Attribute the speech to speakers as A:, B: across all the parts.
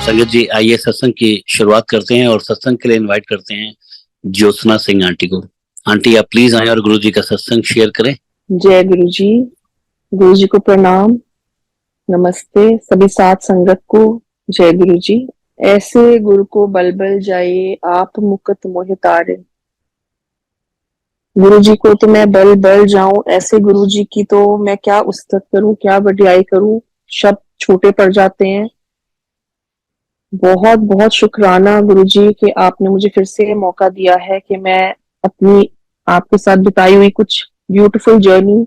A: संगत जी, आइए सत्संग की शुरुआत करते हैं और सत्संग के लिए इनवाइट करते हैं ज्योत्सना सिंह आंटी को। आंटी, आप प्लीज आए और गुरु जी का सत्संग शेयर करें।
B: जय गुरु जी को प्रणाम, नमस्ते सभी साथ संगत को। जय गुरु जी। ऐसे गुरु को बल बल जाए, आप मुकत मोहि तारे। गुरु जी को तो मैं बल बल जाऊं, ऐसे गुरु जी की तो मैं क्या उस्तत करूं, क्या बड़ाई करूं, शब्द छोटे पड़ जाते हैं। बहुत बहुत शुक्राना गुरु जी कि आपने मुझे फिर से मौका दिया है कि मैं अपनी आपके साथ बिताई हुई कुछ ब्यूटीफुल जर्नी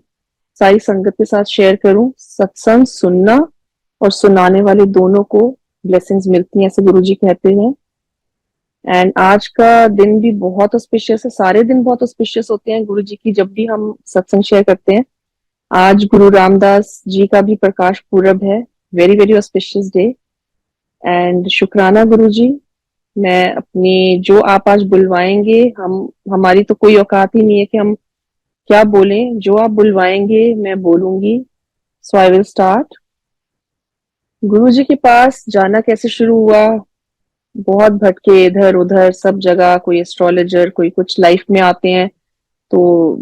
B: सारी संगत के साथ शेयर करूं। सत्संग सुनना और सुनाने वाले दोनों को ब्लेसिंग्स मिलती हैं, ऐसे गुरु जी कहते हैं। एंड आज का दिन भी बहुत ऑस्पिशियस है, सारे दिन बहुत ऑस्पिशियस होते हैं गुरु जी की जब भी हम सत्संग शेयर करते हैं। आज गुरु रामदास जी का भी प्रकाश पूरब है। Very very auspicious day. And शुक्राना गुरु जी। मैं अपनी जो आप आज बुलवाएंगे, हम हमारी तो कोई औकात ही नहीं है कि हम क्या बोलें। जो आप बुलवाएंगे मैं बोलूंगी। सो आई विल स्टार्ट। गुरु जी के पास जाना कैसे शुरू हुआ? बहुत भटके इधर उधर सब जगह, कोई एस्ट्रोलॉजर, कोई कुछ लाइफ में आते हैं। तो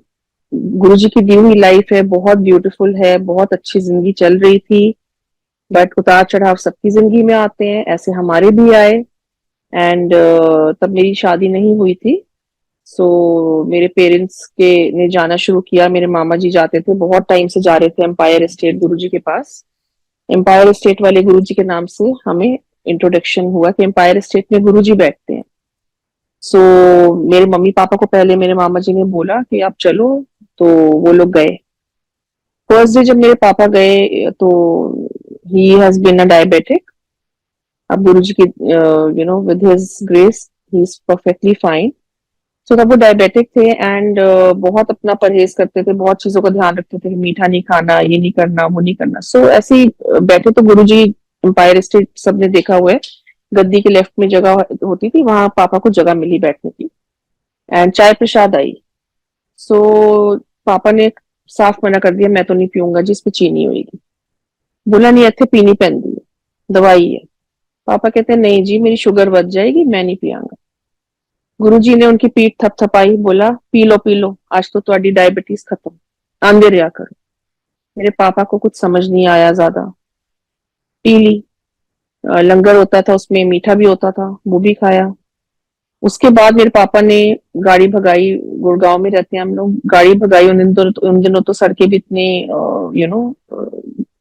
B: गुरु जी की दी हुई लाइफ है, बहुत ब्यूटीफुल है, बहुत अच्छी जिंदगी चल रही थी। बट उतार चढ़ाव सबकी जिंदगी में आते हैं, ऐसे हमारे भी आए। एंड तब मेरी शादी नहीं हुई थी। सो मेरे पेरेंट्स के ने जाना शुरू किया। मेरे मामा जी जाते थे, बहुत टाइम से जा रहे थे एम्पायर एस्टेट गुरु जी के पास। एम्पायर स्टेट वाले गुरुजी के नाम से हमें इंट्रोडक्शन हुआ कि एम्पायर स्टेट में गुरुजी बैठते हैं। सो मेरे मम्मी पापा को पहले मेरे मामा जी ने बोला कि आप चलो, तो वो लोग गए। फर्स्ट डे जब मेरे पापा गए तो he has been a diabetic. अब गुरुजी की with his grace he is perfectly fine. So तब वो डायबिटिक थे एंड बहुत अपना परहेज करते थे, बहुत चीजों का ध्यान रखते थे, मीठा नहीं खाना, ये नहीं करना, वो नहीं करना। सो ऐसे ही बैठे तो गुरुजी, एम्पायर स्टेट सबने देखा हुआ है, गद्दी के लेफ्ट में जगह होती थी, वहां पापा को जगह मिली बैठने की। एंड चाय प्रसाद आई। सो पापा ने साफ मना कर दिया, मैं तो नहीं पीऊंगा जिसमें चीनी होगी। बोला नहीं, इतने पीनी पैंदी है, दवाई है। पापा कहते हैं नहीं जी, मेरी शुगर बढ़ जाएगी, मैं नहीं पियांगा। गुरुजी ने उनकी पीठ थपथपाई, बोला पी लो, आज तो तुम्हारी डायबिटीज खत्म, आंदे रहा करो। मेरे पापा को कुछ समझ नहीं आया ज्यादा, पी ली। लंगर होता था, उसमें मीठा भी होता था, वो भी खाया। उसके बाद मेरे पापा ने गाड़ी भगाई। गुड़गांव में रहते हैं हम लोग। गाड़ी भगाई उन दिनों तो सड़कें भी इतनी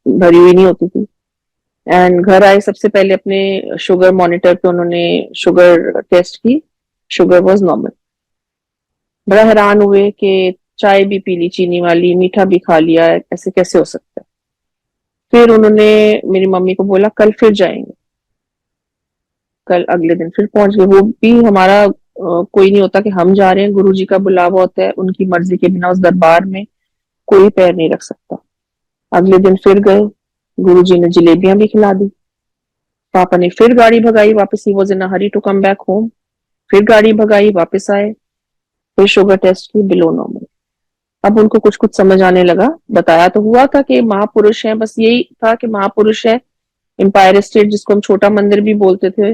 B: भरी हुई नहीं होती थी। एंड घर आए, सबसे पहले अपने शुगर मॉनिटर पे उन्होंने शुगर टेस्ट की। Sugar was normal. बड़ा हैरान हुए कि चाय भी पी ली चीनी वाली, मीठा भी खा लिया, ऐसे कैसे हो सकता है। फिर उन्होंने मेरी मम्मी को बोला कल फिर जाएंगे। कल अगले दिन फिर पहुंच गए। वो भी हमारा कोई नहीं होता कि हम जा रहे हैं, गुरु जी का बुलावा होता है, उनकी मर्जी के बिना उस दरबार में कोई पैर नहीं रख सकता। अगले दिन फिर गए, गुरु जी ने जलेबियां भी खिला दी। पापा ने फिर गाड़ी भगाई वापस, he was in a hurry to come back home. फिर गाड़ी भगाई, वापस आए। फिर शुगर टेस्ट की, बिलो नॉर्मल। अब उनको कुछ कुछ समझ आने लगा। बताया तो हुआ था कि महापुरुष है, बस यही था कि महापुरुष है। एम्पायर स्टेट जिसको हम छोटा मंदिर भी बोलते थे,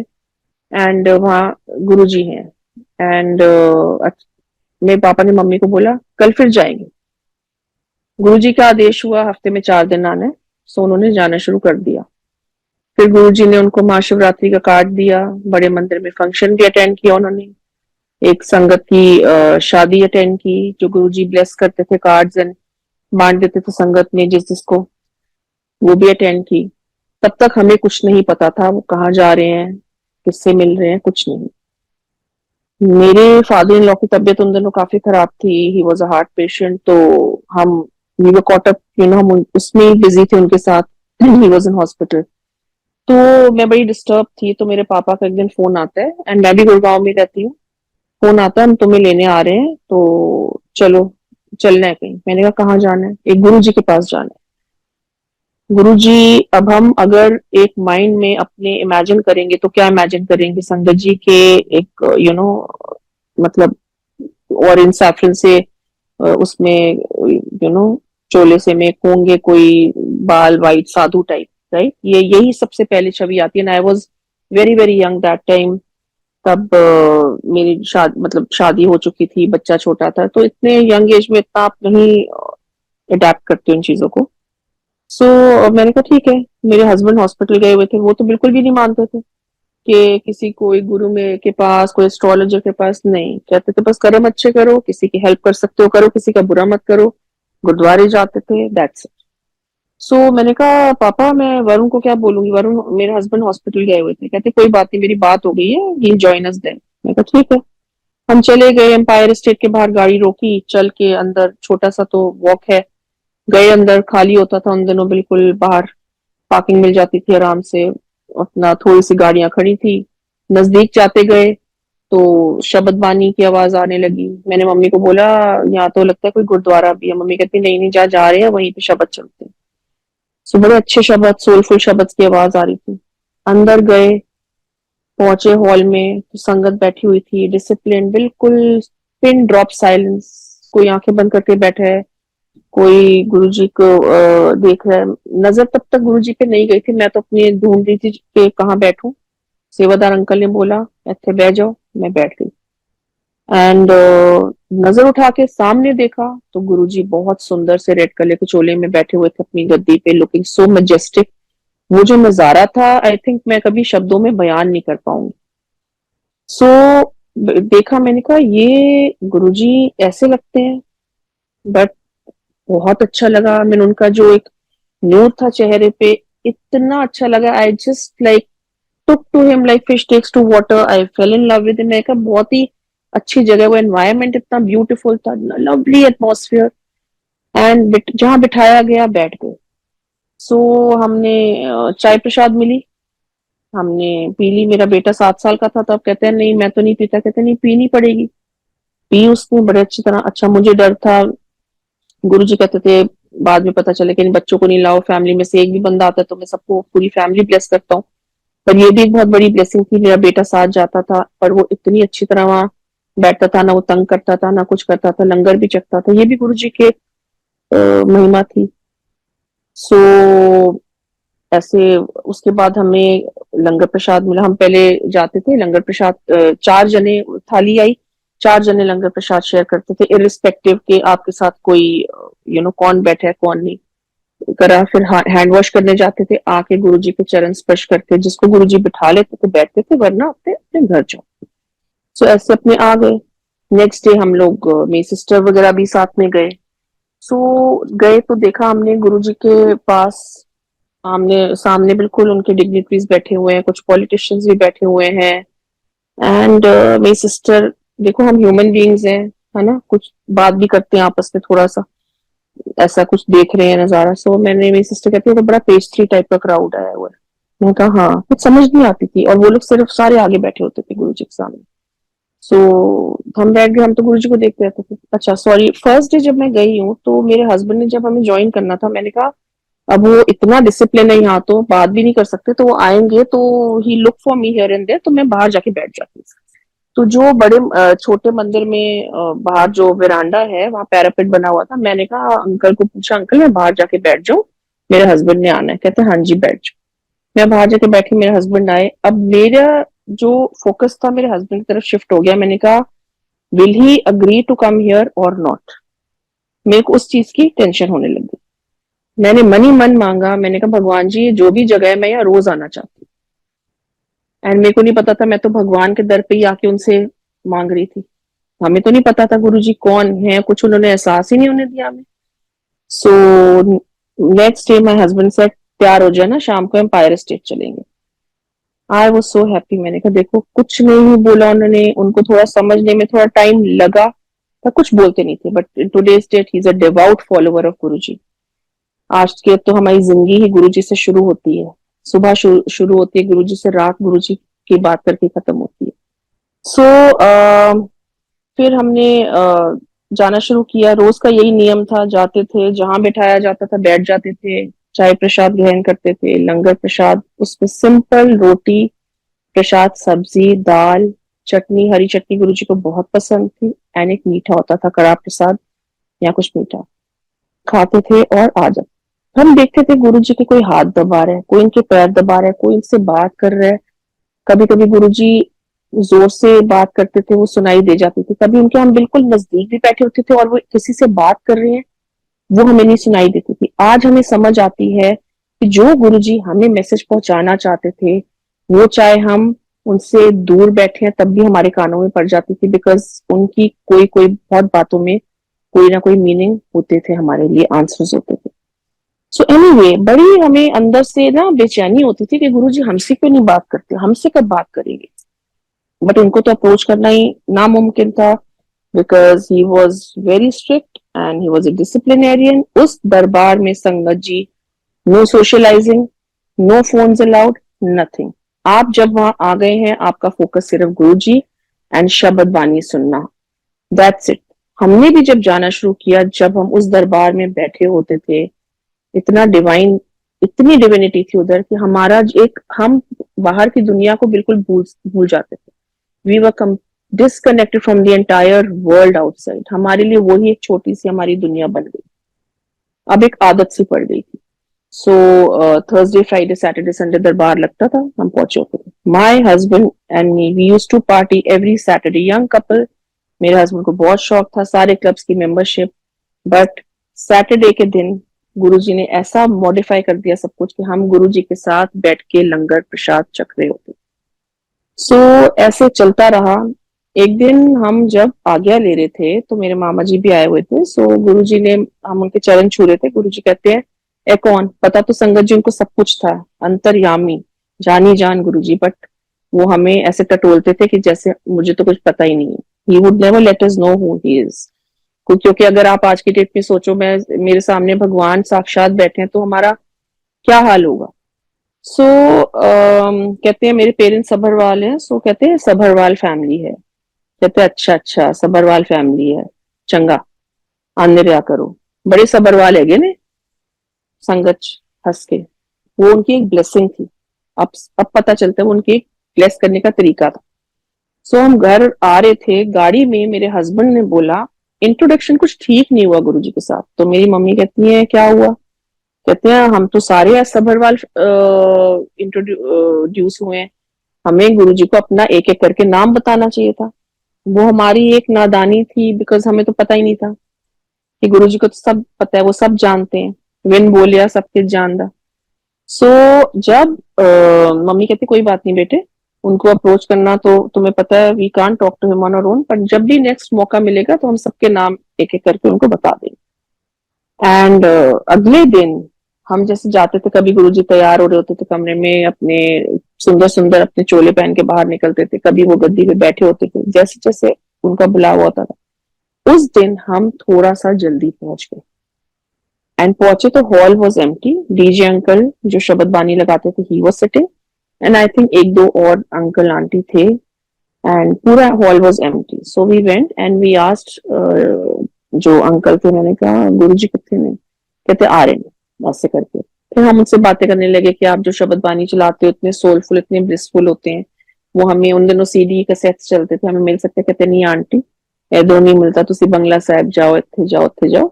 B: एंड वहाँ गुरु जी हैं। एंड मेरे पापा ने मम्मी को बोला कल फिर जाएंगे। गुरु जी का आदेश हुआ हफ्ते में 4 दिन आना है। सो उन्होंने जाना शुरू कर दिया। फिर गुरु जी ने उनको महाशिवरात्रि का कार्ड दिया। बड़े मंदिर में फंक्शन भी अटेंड किया उन्होंने। एक संगत की शादी अटेंड की, जो गुरु जी ब्लेस करते थे, कार्ड्स एंड बांट देते थे संगत में जिस जिसको, वो भी अटेंड की। तब तक हमें कुछ नहीं पता था वो कहाँ जा रहे हैं, किससे मिल रहे हैं, कुछ नहीं। मेरे फादर इन लॉ की तबीयत उन दिनों काफी खराब थी। He was a heart patient. तो हम वी वर कॉट अप, हम उसमें ही बिजी थे उनके साथ। ही वॉज इन हॉस्पिटल। तो मैं बड़ी डिस्टर्ब थी। तो मेरे पापा का एक दिन फोन आता है, एंड मैं भी गुड़गांव में रहती हूँ। फोन आता है, हम तुम्हें लेने आ रहे हैं, तो चलो, चलना है कहीं। मैंने कहा कहाँ जाना है? एक गुरु जी के पास जाना है। गुरु जी, अब हम अगर एक माइंड में अपने इमेजिन करेंगे तो क्या इमेजिन करेंगे? संगत जी के एक मतलब ऑरेंज सैफरन से उसमें चोले से में होंगे कोई बाल वाइट साधु टाइप, राइट? ये यही सबसे पहले छवि आती है। I was very very young that time. तब मेरी शादी हो चुकी थी, बच्चा छोटा था, तो इतने यंग एज में इतना आप नहीं अडेप्ट करते हो इन चीजों को। सो मैंने कहा ठीक है। मेरे हस्बैंड हॉस्पिटल गए हुए थे, वो तो बिल्कुल भी नहीं मानते थे कि किसी कोई गुरु में के पास, कोई एस्ट्रोलॉजर के पास, नहीं, कहते थे बस कर्म अच्छे करो, किसी की हेल्प कर सकते हो करो, किसी का बुरा मत करो। गुरुद्वारे जाते थे, दैट्स इट। सो मैंने कहा पापा मैं वरुण को क्या बोलूंगी, वरुण मेरे हस्बैंड हॉस्पिटल गए हुए थे, कहते कोई बात नहीं, मेरी बात हो गई है, ही जॉइन अस देन। मैं कहा ठीक है। हम चले गए, एम्पायर स्टेट के बाहर गाड़ी रोकी, चल के अंदर, छोटा सा तो वॉक है, गए अंदर, खाली होता था उन दिनों बिल्कुल, बाहर पार्किंग मिल जाती थी आराम से, अपना थोड़ी सी गाड़ियां खड़ी थी। नजदीक जाते गए तो शब्द बानी की आवाज आने लगी। मैंने मम्मी को बोला यहाँ तो लगता है कोई गुरुद्वारा भी है। मम्मी कहती नहीं नहीं, जहाँ जा रहे हैं वहीं पे शब्द चलते हैं। सो बड़े अच्छे शब्द, सोलफुल शब्द की आवाज आ रही थी। अंदर गए, पहुंचे हॉल में तो संगत बैठी हुई थी, डिसिप्लिन बिल्कुल, पिन ड्रॉप साइलेंस। कोई आंखें बंद करके बैठा है, कोई गुरुजी को देख रहा है। नजर तब तक गुरुजी पे नहीं गई थी, मैं तो अपनी ढूंढ रही थी कि कहाँ बैठूं। सेवादार अंकल ने बोला ਇੱਥੇ बैठ जाओ, मैं बैठ गई। एंड नजर उठा के सामने देखा तो गुरुजी बहुत सुंदर से रेड कलर के चोले में बैठे हुए थे अपनी गद्दी पे, लुकिंग सो मैजेस्टिक। वो जो नजारा था, आई थिंक मैं कभी शब्दों में बयान नहीं कर पाऊंगी। सो देखा, मैंने कहा ये गुरुजी ऐसे लगते हैं, बट बहुत अच्छा लगा। मैंने उनका जो एक नूर था चेहरे पे, इतना अच्छा लगा। I just like took to him like fish takes to water. I fell in love with him. मैं कहा बहुत ही अच्छी जगह, वो एनवायरनमेंट इतना ब्यूटीफुल था, लवली एटमॉस्फेयर। एंड जहां बिठाया गया बैठ गए। सो हमने चाय प्रसाद मिली, हमने पी ली। मेरा बेटा 7 साल का था तब, कहते हैं नहीं मैं तो नहीं पीता, कहते नहीं पीनी पड़ेगी। पी उसने बड़े अच्छी तरह। अच्छा, मुझे डर था, गुरुजी कहते थे बाद में पता चले कि इन बच्चों को नहीं लाओ, फैमिली में से एक भी बंदा आता है तो मैं सबको, पूरी फैमिली ब्लेस करता हूँ। पर ये भी एक बहुत बड़ी ब्लेसिंग थी, मेरा बेटा साथ जाता था, पर वो इतनी अच्छी तरह वहां बैठता था, ना वो तंग करता था ना कुछ करता था, लंगर भी चखता था। ये भी गुरुजी के महिमा थी। सो ऐसे उसके बाद हमें लंगर प्रसाद मिला। हम पहले जाते थे लंगर प्रसाद, 4 जने, थाली आई, 4 जने लंगर प्रसाद शेयर करते थे, इरिस्पेक्टिव के आपके साथ कोई कौन बैठा है कौन नहीं। करा, फिर हैंड वॉश करने जाते थे, आके गुरुजी के चरण स्पर्श करके, जिसको गुरुजी बिठा लेते थे बैठते थे, वरना अपने अपने घर जाओ। सो ऐसे अपने आ गए। नेक्स्ट डे हम लोग, मेरी सिस्टर वगैरह भी साथ में गए। सो गए तो देखा हमने गुरुजी के पास, आमने सामने बिल्कुल उनके डिग्निटरीज बैठे हुए हैं, कुछ पॉलिटिशियंस भी बैठे हुए हैं। एंड मेरी सिस्टर, देखो हम ह्यूमन बीइंग्स हैं, है ना, कुछ बात भी करते हैं आपस में थोड़ा सा, ऐसा कुछ देख रहे हैं नजारा। सो मैंने, मेरी सिस्टर कहती है तो बड़ा पेस्ट्री टाइप का क्राउड आया हुआ है। मैंने कहा हाँ, कुछ समझ नहीं आती थी, और वो लोग सिर्फ सारे आगे बैठे होते थे गुरु जी के सामने। सो हम बैठ गए, हम तो गुरु जी को देखते रहते थे। अच्छा सॉरी, फर्स्ट डे जब मैं गई हूँ तो मेरे हस्बैंड ने जब हमें ज्वाइन करना था, मैंने कहा अब वो इतना डिसिप्लिन है यहाँ तो बात भी नहीं कर सकते, तो वो आएंगे तो he look for me here and there, तो मैं बाहर जाके बैठ जाती। तो जो बड़े छोटे मंदिर में बाहर जो वेरांडा है वहां पैरापेट बना हुआ था, मैंने कहा अंकल को पूछा, अंकल मैं बाहर जाके बैठ जाऊं, मेरे हस्बैंड ने आना है। कहते हाँ जी बैठ जाओ। मैं बाहर जाके बैठी, मेरे हस्बैंड आए। अब मेरा जो फोकस था मेरे हस्बैंड की तरफ शिफ्ट हो गया। मैंने कहा will he agree to come here or not. मेरे को उस चीज की टेंशन होने लगी। मैंने मन ही मन मांगा, मैंने कहा भगवान जी ये जो भी जगह है मैं यहाँ रोज आना चाहती हूँ। एंड मेरे को नहीं पता था, मैं तो भगवान के दर पे ही आके उनसे मांग रही थी। हमें तो नहीं पता था गुरुजी कौन है, कुछ उन्होंने एहसास ही नहीं होने दिया हमें। So next day my husband said तैयार हो जाए ना, शाम को एम्पायर स्टेट चलेंगे। आई वाज सो हैप्पी। मैंने कहा देखो कुछ नहीं बोला उन्होंने, उनको थोड़ा समझने में थोड़ा टाइम लगा, पर कुछ बोलते नहीं थे। But in today's date he is a devout follower of Guruji. आज के तो हमारी जिंदगी ही गुरुजी से शुरू होती है। सुबह शुरू होती है गुरुजी से, रात गुरुजी की बात करके खत्म होती है। सो फिर हमने जाना शुरू किया। रोज का यही नियम था, जाते थे जहां बैठाया जाता था बैठ जाते थे, चाय प्रसाद ग्रहण करते थे, लंगर प्रसाद, उसमें सिंपल रोटी, प्रसाद, सब्जी, दाल, चटनी, हरी चटनी गुरुजी को बहुत पसंद थी। एंड एक मीठा होता था, कड़ा प्रसाद या कुछ मीठा, खाते थे और आ जाते। हम देखते थे गुरुजी के कोई हाथ दबा रहा है, कोई इनके पैर दबा रहा है, कोई इनसे बात कर रहा है। कभी कभी गुरुजी जोर से बात करते थे, वो सुनाई दे जाती थी। कभी उनके हम बिल्कुल नजदीक भी बैठे होते थे और वो किसी से बात कर रहे हैं, वो हमें नहीं सुनाई देती थी। आज हमें समझ आती है कि जो गुरुजी हमें मैसेज पहुंचाना चाहते थे, वो चाहे हम उनसे दूर बैठे हैं तब भी हमारे कानों में पड़ जाती थी, बिकॉज उनकी कोई कोई बहुत बातों में कोई ना कोई मीनिंग होते थे, हमारे लिए आंसर्स होते थे। सो एनीवे, बड़ी हमें अंदर से ना बेचैनी होती थी कि गुरुजी हमसे क्यों नहीं बात करते, हमसे कब बात करेंगे। बट उनको तो अप्रोच करना ही नामुमकिन था, because he was very strict and he was a disciplinarian. उस दरबार में sangat ji, no socializing, no phones allowed, nothing. आप जब वहां आ गए हैं, आपका फोकस सिर्फ गुरु जी एंड शब्द बानी सुनना, दैट्स इट। हमने भी जब जाना शुरू किया, जब हम उस दरबार में बैठे होते थे, इतना डिवाइन, इतनी डिविनिटी थी उधर कि हमारा एक, हम बाहर की दुनिया को बिल्कुल भूल भूल जाते थे। We were disconnected from the entire world outside. हमारे लिए वही एक छोटी सी हमारी दुनिया बन गई, अब एक आदत सी पड़ गई थी। So Thursday Friday Saturday Sunday दरबार लगता था, हम पहुंचे होते थे। My husband and me, we use to party every Saturday, young couple. मेरे हस्बैंड को बहुत शौक था सारे क्लब्स की मेंबरशिप, बट सैटरडे के दिन गुरुजी ने ऐसा मॉडिफाई कर दिया सब कुछ कि हम गुरुजी के साथ बैठ के लंगर प्रसाद चख रहे होते। सो ऐसे चलता रहा। एक दिन हम जब आज्ञा ले रहे थे तो मेरे मामा जी भी आए हुए थे। सो गुरुजी ने, हम उनके चरण छू रहे थे। गुरुजी कहते हैं, ए कौन, पता तो संगत जी उनको सब कुछ था, अंतर्यामी, जानी जान गुरुजी, बट वो हमें ऐसे टटोलते थे कि जैसे मुझे तो कुछ पता ही नहीं है। He would never let us know who he is. क्योंकि अगर आप आज की डेट में सोचो, मैं, मेरे सामने भगवान साक्षात बैठे हैं तो हमारा क्या हाल होगा। सो कहते हैं मेरे पेरेंट्स सभरवाल हैं। सो कहते हैं सभरवाल फैमिली है। कहते हैं अच्छा अच्छा, सभरवाल फैमिली है, चंगा, आने रहा करो, बड़े सभरवाल है ने संगत हंस के। वो उनकी एक ब्लेसिंग थी। अब अब पता चलता है वो उनकी एक ब्लेस करने का तरीका था। सो हम घर आ रहे थे, गाड़ी में मेरे हस्बैंड ने बोला, इंट्रोडक्शन कुछ ठीक नहीं हुआ गुरुजी के साथ। तो मेरी मम्मी कहती है क्या हुआ। कहते हैं हम तो सारे आज सभरवाल इंट्रोड्यूस हुए हैं, हमें गुरुजी को अपना एक एक करके नाम बताना चाहिए था। वो हमारी एक नादानी थी, बिकॉज हमें तो पता ही नहीं था कि गुरुजी को तो सब पता है, वो सब जानते हैं, विन बोलिया सब कुछ जानदा। सो जब मम्मी कहती कोई बात नहीं बेटे, उनको अप्रोच करना तो तुम्हें पता है, we can't talk to him on our own, पर जब भी नेक्स्ट मौका मिलेगा तो हम सबके नाम एक एक करके उनको बता देंगे। एंड अगले दिन हम जैसे जाते थे, कभी गुरुजी तैयार हो रहे होते थे कमरे में अपने, सुंदर सुंदर अपने चोले पहन के बाहर निकलते थे, कभी वो गद्दी पे बैठे होते थे, जैसे जैसे उनका बुलावा होता था। उस दिन हम थोड़ा सा जल्दी पहुंच गए एंड पहुंचे तो hall was empty. DJ uncle जो शब्द बानी लगाते थे, he was sitting, and I think एक दो और अंकल आंटी थे, एंड पूरा hall was empty. So we went and we asked जो अंकल थे, मैंने कहा गुरुजी कितने ने। कहते आ रहे हैं, ऐसे करके। फिर हम उनसे बातें करने लगे कि आप जो शब्द बानी चलाते हो इतने सोलफुल, इतने ब्लिसफुल होते हैं, वो हमें उन दिनों सीडी कैसेट्स चलते थे, हमें मिल सकते। कहते नहीं आंटी, दो नहीं मिलता, तुसी बंगला साहब जाओ, इतने जाओ, इतने जाओ।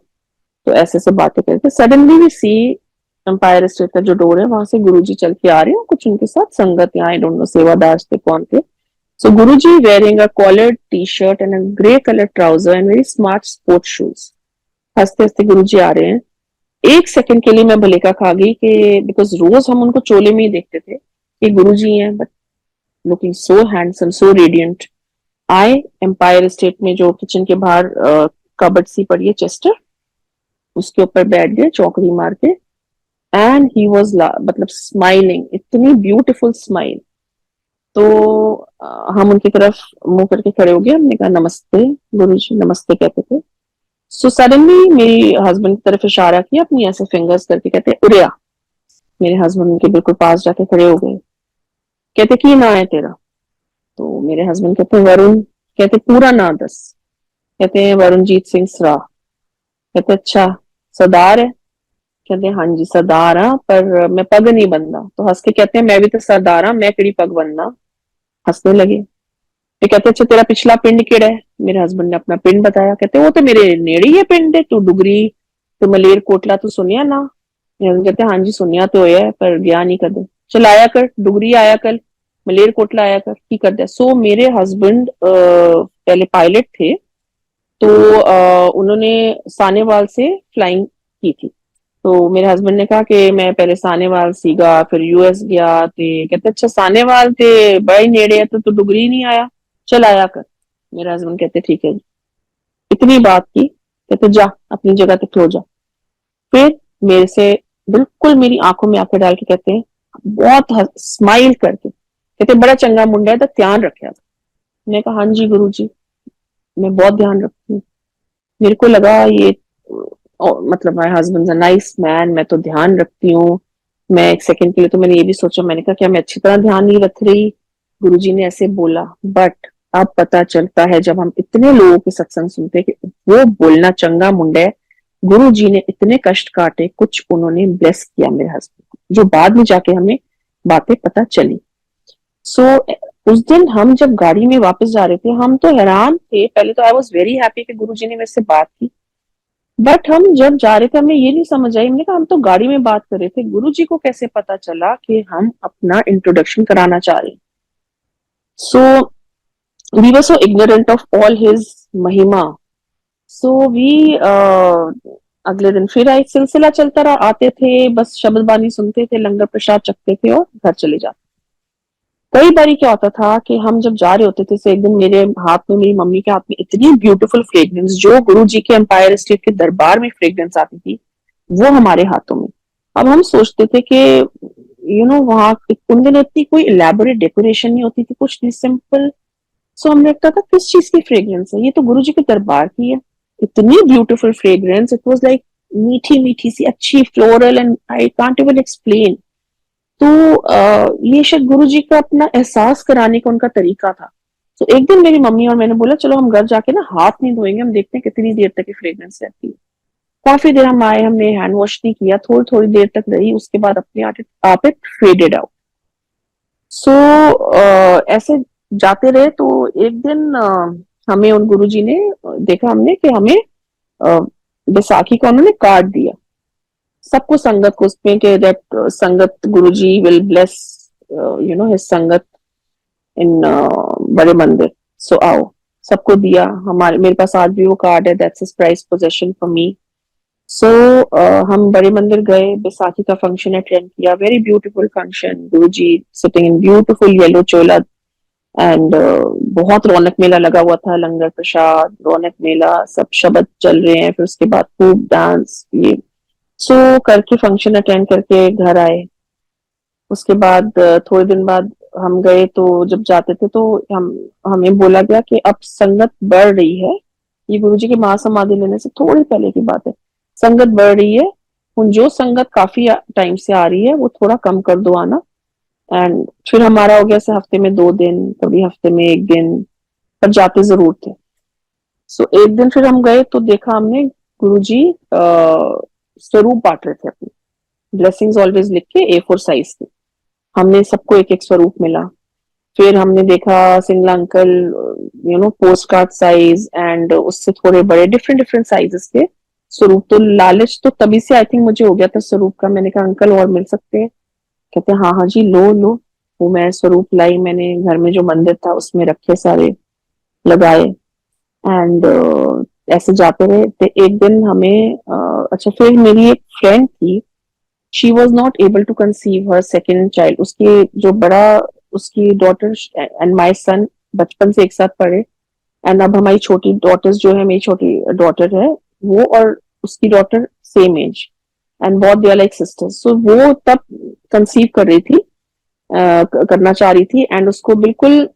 B: तो ऐसे से बातें करते, suddenly we see Empire State का जो डोर है, वहां से गुरुजी चल के आ रहे हैं, कुछ उनके साथ संगत यहाँ, आई डोंट नो सेवादार थे कौन थे। So Guruji wearing a collared t-shirt and a grey colored trouser and very smart sports shoes. हंसते हंसते गुरुजी आ रहे हैं। एक सेकंड के लिए मैं भलेखा खा गई कि, बिकॉज रोज हम उनको चोले में ही देखते थे कि गुरुजी हैं, but looking so handsome, so radiant. आए एम्पायर स्टेट में जो किचन के बाहर कबर्ड सी पड़ी है, चेस्टर, उसके ऊपर बैठ गए चौकड़ी मार के, एंड ही वॉज मतलब स्माइलिंग, इतनी ब्यूटिफुल स्माइल। तो हम उनकी तरफ मुंह करके खड़े हो गए, हमने कहा नमस्ते गुरुजी, नमस्ते कहते थे। सो सडनली मेरी हस्बैंड की तरफ इशारा किया अपनी ऐसे फिंगर्स करके, कहते उड़िया। मेरे हस्बैंड उनके बिल्कुल पास जाके खड़े हो गए। कहते की ना है तेरा। तो मेरे हस्बैंड कहते वरुण। कहते पूरा ना दस। कहते हैं वरुणजीत सिंह सरा। कहते अच्छा सरदार है। कहते हाँ जी सरदार, हाँ पर मैं पग नहीं बनना। तो हंस के कहते हैं मैं भी तो सरदार हाँ, मैं केड़ी पग बनना। हंसने लगे। तो कहते अच्छा तेरा पिछला पिंड केड़ा है। मेरे हस्बैंड ने अपना पिंड बताया। कहते वो तो मेरे नेड़े ही है पिंड है, तू डुगरी तो मलेर कोटला तो सुनिया ना। मेरे हस्बैंड कहते हाँ जी सुनिया तो है, पर गया नहीं कदे। चल आया कर डुगरी, आया कल मलेरकोटला आया कर की कर दिया। सो मेरे हस्बैंड पहले पायलट थे, तो उन्होंने सानेवाल से फ्लाइंग की थी। तो मेरे हस्बैंड ने कहा कि मैं पहले सानेवाल सीगा, फिर यूएस गया। ते कहते अच्छा सानेवाल ते बड़ा ही नेड़े है, तो डुगरी नहीं आया, चल आया कर। मेरे हस्बैंड कहते ठीक है जी। इतनी बात की, कहते जा अपनी जगह पे खलो जा। फिर मेरे से बिल्कुल मेरी आंखों में आंखें डाल के कहते हैं, बहुत स्माइल करके कहते बड़ा चंगा मुंडा है तो ध्यान रखा। मैंने कहा हाँ जी गुरु जी, मैं बहुत ध्यान रखती हूँ। मेरे को लगा ये मतलब my husband a nice man, मैं तो ध्यान रखती हूँ। मैं एक सेकंड के लिए तो मैंने ये भी सोचा, मैंने कहा क्या मैं अच्छी तरह ध्यान नहीं रख रही। गुरुजी ने ऐसे बोला, बट अब पता चलता है जब हम इतने लोगों के सत्संग सुनते हैं कि वो बोलना चंगा मुंडा है। गुरु जी ने इतने कष्ट काटे, कुछ उन्होंने ब्लेस किया मेरे हस्बैंड को, जो बाद में जाके हमें बातें पता चली। सो उस दिन हम जब गाड़ी में वापस जा रहे थे, हम तो हैरान थे। पहले तो आई वॉज वेरी हैप्पी कि गुरुजी ने मेरे से बात की, बट हम जब जा रहे थे हमें ये नहीं समझ आई। हमने कहा हम तो गाड़ी में बात कर रहे थे, गुरुजी को कैसे पता चला कि हम अपना इंट्रोडक्शन कराना चाह रहे हैं। So we were so ignorant of all his mahima. So we अगले दिन फिर एक सिलसिला चलता रहा, आते थे बस शब्द बानी सुनते थे, लंगर प्रसाद चखते थे और घर चले जाते। कई बारी क्या होता था कि हम जब जा रहे होते थे, तो एक दिन मेरे हाथ में, मेरी मम्मी के हाथ में इतनी ब्यूटीफुल फ्रेग्रेंस, जो गुरु जी के एम्पायर स्टेट के दरबार में फ्रेग्रेंस आती थी, वो हमारे हाथों में। अब हम सोचते थे कि वहां उन दिनों इतनी कोई इलेबोरेट डेकोरेशन नहीं होती थी, कुछ नहीं, सिंपल। सो हमने लगता था किस चीज की फ्रेग्रेंस है, ये तो गुरु जी के दरबार की है। इतनी beautiful fragrance, it was like मीठी मीठी सी अच्छी floral, and I can't even explain. तो ये शायद गुरु जी का अपना एहसास कराने का उनका तरीका था। तो एक दिन मेरी मम्मी और मैंने बोला चलो हम घर जाके ना हाथ नहीं धोएंगे, हम देखते हैं कितनी देर तक ये फ्रेग्रेंस रहती है। काफी देर हम आए, हमने हैंड वॉश नहीं किया, थोड़ी थोड़ी देर तक रही, उसके बाद अपने आप इट फेडेड आउट। सो ऐसे जाते रहे। तो एक दिन हमें उन गुरुजी ने देखा, हमने कि हमें अ, बैसाखी का उन्होंने कार्ड दिया सबको, संगत को, उसमें कि दैट संगत गुरुजी विल ब्लेस हिज संगत इन बड़े मंदिर, सो आओ। सबको दिया, हमारे मेरे पास आज भी वो कार्ड है, that's his prize possession for me. So हम बड़े मंदिर गए, बैसाखी का फंक्शन अटेंड किया, very beautiful function, Guruji sitting in beautiful yellow chola, and बहुत रौनक मेला लगा हुआ था, लंगर प्रसाद, रौनक मेला, सब शब्द चल रहे हैं। फिर उसके बाद खूब डांस, ये सो करके फंक्शन अटेंड करके घर आए। उसके बाद थोड़े दिन बाद हम गए, तो जब जाते थे तो हमें बोला गया कि अब संगत बढ़ रही है। ये गुरुजी की महासमाधि लेने से थोड़ी पहले की बात है। संगत बढ़ रही है, उन जो संगत काफी टाइम से आ रही है वो थोड़ा कम कर दो आना। एंड फिर हमारा हो गया से हफ्ते में 2 दिन, कभी हफ्ते में 1 दिन, पर जाते जरूर थे। सो एक दिन फिर हम गए तो देखा हमने गुरुजी स्वरूप बांट रहे थे अपने, ब्लेसिंग्स ऑलवेज लिख के A4 साइज के। हमने सबको एक एक स्वरूप मिला। फिर हमने देखा Singla uncle, post card size, and उससे थोड़े बड़े डिफरेंट डिफरेंट साइजेस के स्वरूप। तो लालच तो तभी से आई थिंक मुझे हो गया था स्वरूप का। मैंने कहा अंकल और मिल सकते हैं? कहते हाँ हाँ जी, लो लो। वो मैं स्वरूप लाई, मैंने घर में जो मंदिर था उसमें रखे सारे, लगाए, एंड ऐसे जाते रहे। तो एक दिन हमें अच्छा, फिर मेरी एक फ्रेंड थी, she was not able to conceive her second child. उसकी जो बड़ा, उसकी डॉटर एंड माई सन बचपन से एक साथ पढ़े, एंड अब हमारी छोटी डॉटर्स जो है, मेरी छोटी डॉटर है वो और उसकी डॉटर सेम एज, एंड बहुत दे आर लाइक सिस्टर्स। सो वो तब कंसीव कर रही थी, करना चाह रही थी, एंड उसको बिल्कुल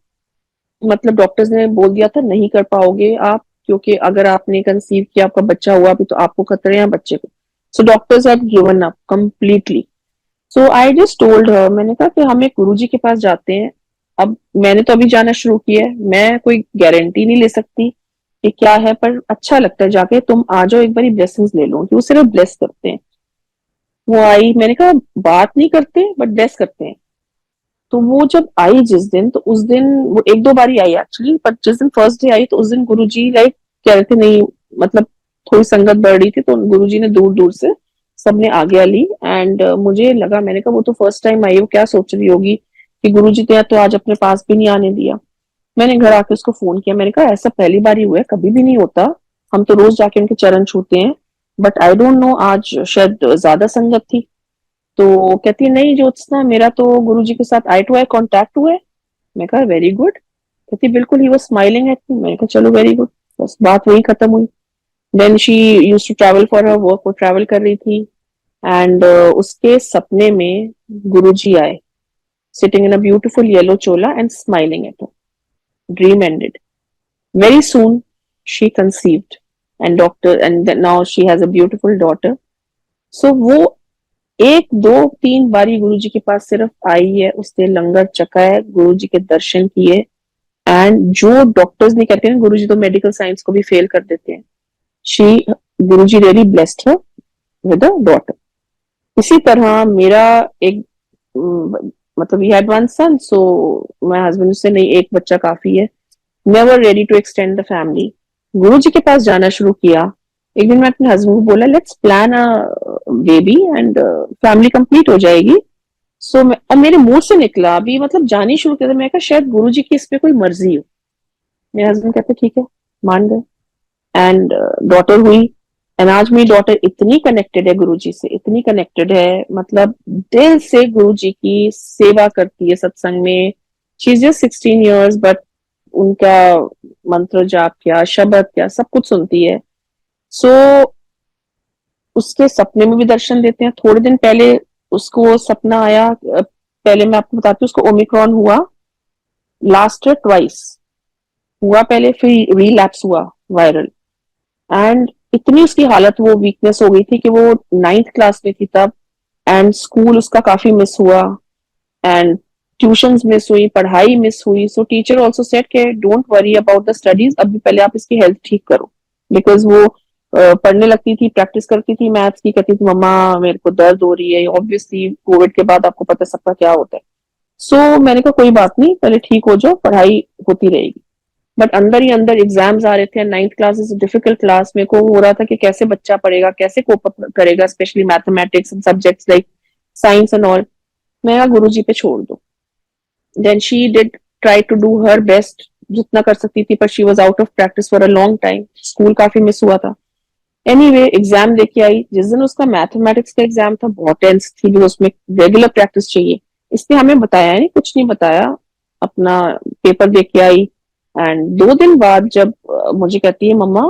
B: मतलब डॉक्टर्स ने बोल दिया था नहीं कर पाओगे आप, क्योंकि अगर आपने कंसीव किया, आपका बच्चा हुआ भी, तो आपको खतरे हैं बच्चे को। So doctors had given up completely. So I just told her, मैंने कहा कि हम एक गुरुजी के पास जाते हैं। अब मैंने तो अभी जाना शुरू किया है, मैं कोई गारंटी नहीं ले सकती कि क्या है, पर अच्छा लगता है जाके, तुम आ जाओ एक बार ब्लेसिंग्स ले लो, कि वो सिर्फ ब्लेस करते हैं। वो आई, मैंने कहा बात नहीं करते बट ब्लेस करते हैं। तो वो जब आई जिस दिन, तो उस दिन वो एक दो बार ही आई एक्चुअली, पर जिस दिन फर्स्ट डे आई तो उस दिन गुरुजी लाइक कह रहे थे नहीं, मतलब थोड़ी संगत बढ़ रही थी, तो गुरुजी ने दूर दूर से सबने आज्ञा ली। एंड मुझे लगा, मैंने कहा वो तो फर्स्ट टाइम आई, वो क्या सोच रही होगी कि गुरुजी तो आज अपने पास भी नहीं आने दिया। मैंने घर आके उसको फोन किया, मैंने कहा ऐसा पहली बार ही हुआ है, कभी भी नहीं होता, हम तो रोज जाके उनके चरण छूते हैं, बट आई डोंट नो आज शायद ज्यादा संगत थी। तो कहती है नहीं ज्योत्सना, मेरा तो गुरुजी के साथ आई टू आई कांटेक्ट हुआ है। मैं कहा वेरी गुड। कहती बिल्कुल, he was smiling at me. मैंने कहा चलो वेरी गुड, बस बात वही खत्म हुई। Then she used to travel for her work, वो ट्रैवल कर रही थी एंड उसके सपने में गुरुजी आए, sitting in a beautiful yellow chola and smiling at her. Dream ended. Very soon she conceived and doctor and then now she has a beautiful daughter. So वो एक दो तीन बारी गुरुजी के पास सिर्फ आई है, उसने लंगर चखा है, गुरुजी के दर्शन किए। एंड जो डॉक्टर्स नहीं कहते हैं, गुरुजी तो मेडिकल साइंस को भी फेल कर देते हैं। She Guruji really blessed her with a daughter. इसी तरह मेरा एक मतलब we had one son, so my husband से नहीं, एक बच्चा काफी है, never ready to extend the family. Guru ji के पास जाना शुरू किया। एक दिन मैं अपने हस्बैंड को बोला let's plan a baby and family complete हो जाएगी। और मेरे मुंह से निकला अभी, मतलब जानी शुरू किया था, मैं कहा शायद गुरु जी की इस पे कोई मर्जी हो। मेरे हस्बैंड कहते ठीक है, मान गए एंड डॉटर हुई। एंड आज मेरी डॉटर इतनी कनेक्टेड है गुरु जी से, इतनी कनेक्टेड है, मतलब दिल से गुरु जी की सेवा करती है सत्संग में। She is just 16 years but उनका मंत्र जाप क्या, शब्द क्या, सब कुछ सुनती है। सो उसके सपने में भी दर्शन देते हैं। थोड़े दिन पहले उसको सपना आया, पहले मैं आपको बताती हूँ, उसको ओमिक्रॉन हुआ, लास्ट ट्वाइस हुआ, पहले फिर रिलैप्स हुआ वायरल। एंड इतनी उसकी हालत, वो वीकनेस हो गई थी कि वो 9th क्लास में थी तब। एंड स्कूल उसका काफी मिस हुआ एंड ट्यूशंस मिस हुई, पढ़ाई मिस हुई। सो टीचर ऑल्सो सेड के don't worry about the studies, अभी पहले आप इसकी हेल्थ ठीक करो। बिकॉज वो पढ़ने लगती थी, प्रैक्टिस करती थी मैथ्स की, कहती थी मम्मा मेरे को दर्द हो रही है। ऑब्वियसली कोविड के बाद आपको पता सबका क्या होता है। सो मैंने कहा कोई बात नहीं, पहले ठीक हो जाओ, पढ़ाई होती रहेगी। बट अंदर ही अंदर एग्जाम्स आ रहे थे। 9th class is difficult class. मेरे को हो रहा था कि कैसे बच्चा पढ़ेगा, कैसे कोप अप करेगा, specially mathematics and subjects like science and all. मैं गुरु जी पे छोड़ दो। Then she did try to do her best, जितना कर सकती थी, पर she was out of practice for a long time. School काफी मिस हुआ था। एनीवे एग्जाम देके आई। जिस दिन उसका मैथमेटिक्स का एग्जाम था, बहुत टेंस थी, भी उसमें रेगुलर प्रैक्टिस चाहिए। इसने हमें बताया नहीं, कुछ नहीं बताया, अपना पेपर दे के आई। एंड 2 दिन बाद जब मुझे कहती है मम्मा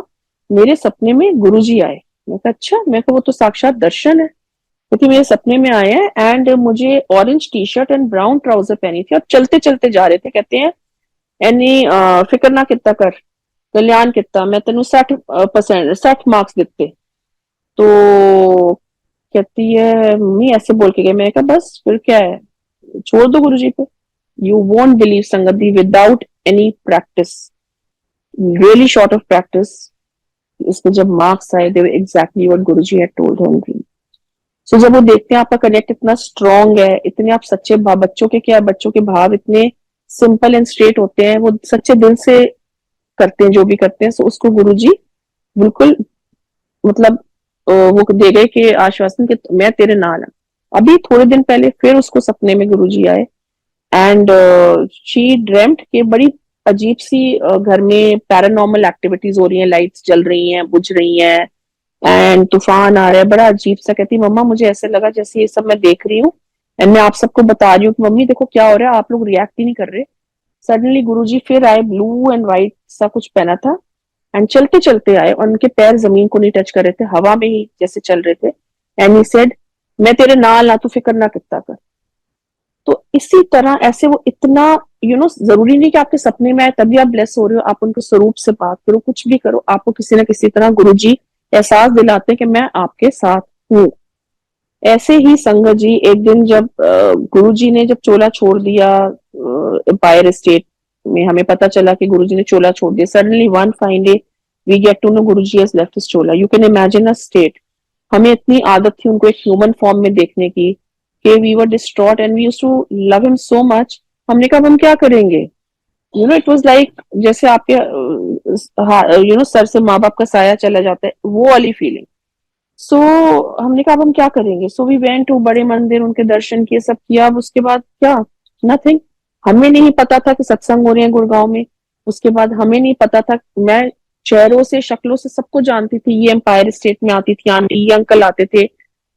B: मेरे सपने में गुरुजी आए। मैं कहा अच्छा, मैं कहा वो तो साक्षात दर्शन है। क्योंकि मेरे सपने में आए हैं एंड मुझे orange T shirt and brown trouser पहनी थी और चलते चलते जा रहे थे। कहते हैं एनी फिक्र ना कितना कर, कल्याण कितना, मैं तेन 60% 60 मार्क्स दिते। तो कहती है मम्मी ऐसे बोल के गए। मैं कहा बस फिर क्या है, छोड़ दो गुरुजी पे। यू वोंट बिलीव संगत दी, without any practice, really short of practice, इसके जब मार्क्स आए, they were exactly what Guruji had told her in dream. So जब वो देखते हैं आपका कनेक्ट इतना स्ट्रांग है, इतने आप सच्चे भाव, बच्चों के क्या, बच्चों के भाव इतने सिंपल एंड स्ट्रेट होते हैं, वो सच्चे दिल से करते हैं जो भी करते हैं। सो उसको गुरुजी बिल्कुल मतलब वो दे गए कि आश्वासन कि मैं तेरे नाल हूं। अभी थोड़े दिन पहले फिर उसको सपने में गुरुजी आए एंड शी ड्रेम्ट के बड़ी अजीब सी घर में पैरानॉर्मल एक्टिविटीज हो रही हैं, लाइट्स जल रही हैं, बुझ रही हैं एंड तूफान आ रहा है, बड़ा अजीब सा। कहती मम्मा मुझे ऐसे लगा जैसे ये सब मैं देख रही हूँ एंड मैं आप सबको बता रही हूँ कि मम्मी देखो क्या हो रहा है, आप लोग रिएक्ट ही नहीं कर रहे। सडनली गुरुजी फिर आए, ब्लू एंड व्हाइट सा कुछ पहना था एंड चलते चलते आए और उनके पैर जमीन को नहीं टच कर रहे थे, हवा में ही जैसे चल रहे थे। एंड ही सेड मैं तेरे नाल ना, तू फिक्र ना कितना कर। तो इसी तरह ऐसे वो इतना जरूरी नहीं कि आपके सपने में आए तभी आप ब्लेस हो रहे हो। आप उनके स्वरूप से बात करो, कुछ भी करो, आपको किसी ना किसी तरह गुरुजी एहसास दिलाते हैं कि मैं आपके साथ हूँ। ऐसे ही संगत जी एक दिन जब गुरुजी ने जब चोला छोड़ दिया एम्पायर स्टेट में, हमें पता चला कि गुरुजी ने चोला छोड़ दिया। Suddenly one fine day we get to know Guruji has left his chola. You can imagine a state. हमें इतनी आदत थी उनको एक ह्यूमन फॉर्म में देखने की कि we were distraught and we used to love him so much. हमने कहा अब हम क्या करेंगे, इट वाज लाइक जैसे आपके सर से माँ बाप का साया चला जाता है, वो वाली फीलिंग। सो हमने कहा अब हम क्या करेंगे। सो वी वेंट टू बड़े मंदिर, उनके दर्शन किए, सब किया। अब उसके बाद क्या, नथिंग। हमें नहीं पता था कि सत्संग हो रहे हैं गुड़गांव में। उसके बाद हमें नहीं पता था, मैं चेहरों से शक्लों से सबको जानती थी, ये एम्पायर स्टेट में आती थी आंटी, ये अंकल आते थे,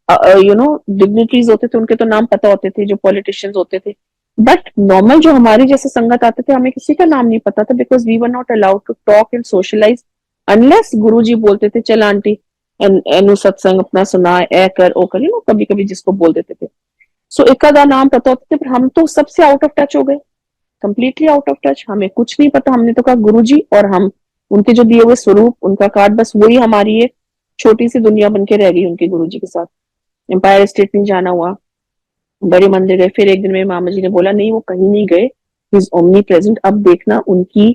B: डिग्निटरीज होते थे, उनके तो नाम पता होते थे, जो पॉलिटिशियंस होते थे। बट नॉर्मल जो हमारी जैसे संगत आते थे, हमें किसी का नाम नहीं पता था, because we were not allowed to talk and socialize unless Guru ji बोलते थे चल आंटी एनु सत्संग अपना सुना, ए कर ओ कर, कभी कभी जिसको बोल देते थे। सो एक आधा नाम पता होते थे, पर हम तो सबसे आउट ऑफ टच हो गए, कंप्लीटली आउट ऑफ टच। हमें कुछ नहीं पता, हमने तो कहा गुरु जी और हम, उनके जो दिए हुए स्वरूप, उनका कार्ड, बस वही हमारी एक छोटी सी दुनिया बन के रह गई उनके गुरु जी के साथ। एम्पायर स्टेट में जाना हुआ, बड़े मंदिर गए, फिर एक दिन मेरे मामा जी ने बोला नहीं वो कहीं नहीं गए, ही इज ओमनी प्रेजेंट, अब देखना उनकी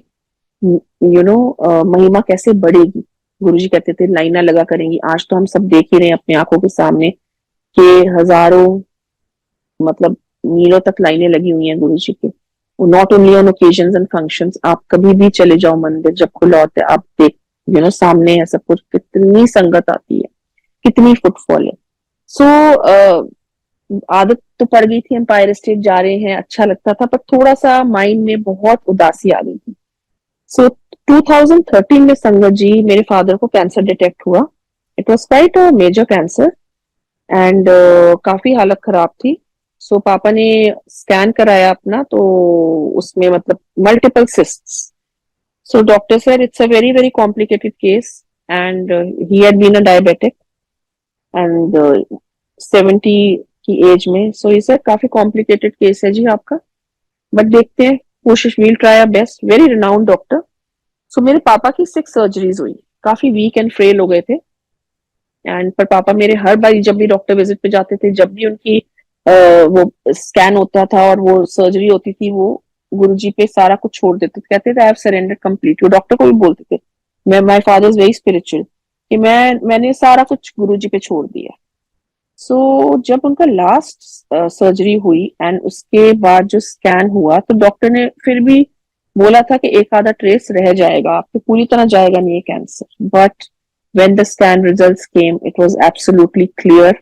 B: महिमा कैसे बढ़ेगी। गुरुजी कहते थे लाइना लगा करेंगी, आज तो हम सब देख ही रहे हैं अपनी आंखों के सामने कि हजारों, मतलब मीलों तक लाइनें लगी हुई हैं गुरुजी के। Not only on occasion and functions, आप कभी भी चले जाओ मंदिर जब खुला होता है, आप देख सामने है सब कुछ, कितनी संगत आती है, कितनी फुटफॉल है। सो आदत तो पड़ गई थी, एम्पायर स्टेट जा रहे हैं, अच्छा लगता था, पर थोड़ा सा माइंड में बहुत उदासी आ गई थी। सो 2013 में संगत जी मेरे फादर को कैंसर डिटेक्ट हुआ। It was quite a major cancer and काफी हालत खराब थी। सो पापा ने स्कैन कराया अपना, तो उसमें मतलब multiple cysts. So doctor sir it's a very very complicated case and he had been a diabetic and 70 की एज में। सो ये सर काफी कॉम्प्लिकेटेड केस है जी आपका, बट देखते हैं, कोशिश, we'll try our best. Very renowned doctor. So मेरे पापा की 6 सर्जरीज हुई, काफी वीक एंड फ्रेल हो गए थे। एंड पर पापा मेरे हर बार जब भी डॉक्टर विजिट पे जाते थे, जब भी उनकी वो स्कैन होता था और वो सर्जरी होती थी, वो गुरुजी पे सारा कुछ छोड़ देते थे, कहते थे आई हैव सरेंडर कंप्लीट। वो डॉक्टर को भी बोलते थे, मैं, my father is very spiritual, कि मैंने सारा कुछ गुरुजी पे छोड़ दिया। सो जब उनका लास्ट सर्जरी हुई एंड उसके बाद जो स्कैन हुआ, तो डॉक्टर ने फिर भी बोला था कि एक आधा ट्रेस रह जाएगा, आपको पूरी तरह जाएगा नहीं है cancer. But when the scan results came, it was absolutely clear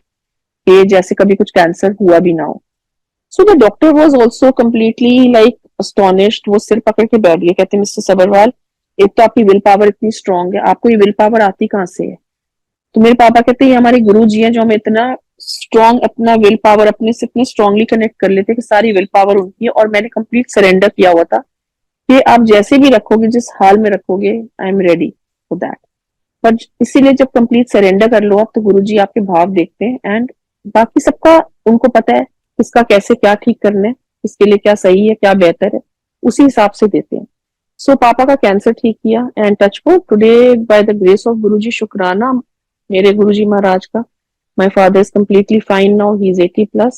B: कि जैसे कभी कुछ कैंसर हुआ भी ना हो। So the doctor was also completely like astonished. वो सिर पकड़ के बैठ गए, कहते मिस्टर सबरवाल, एक तो आपकी विल पावर इतनी स्ट्रांग है, आपको ये विल पावर आती कहाँ से है? तो मेरे पापा कहते हैं हमारे गुरु जी हैं जो हमें इतना स्ट्रॉन्ग, अपना विल पावर अपने से इतने स्ट्रांगली कनेक्ट कर लेते कि सारी विल पावर उनकी है। और मैंने कंप्लीट सरेंडर किया हुआ था कि आप जैसे भी रखोगे, जिस हाल में रखोगे, I am ready for that. पर इसीलिए जब कंप्लीट सरेंडर कर लो आप, तो गुरु जी आपके भाव देखते हैं एंड बाकी सबका उनको पता है किसका कैसे क्या ठीक करना है, किसके लिए क्या सही है क्या बेहतर है, उसी हिसाब से देते हैं। सो पापा का कैंसर ठीक किया and touch wood today by the grace of Guru जी, शुक्राना मेरे गुरु जी महाराज का, my father is completely fine now, he's 80 plus,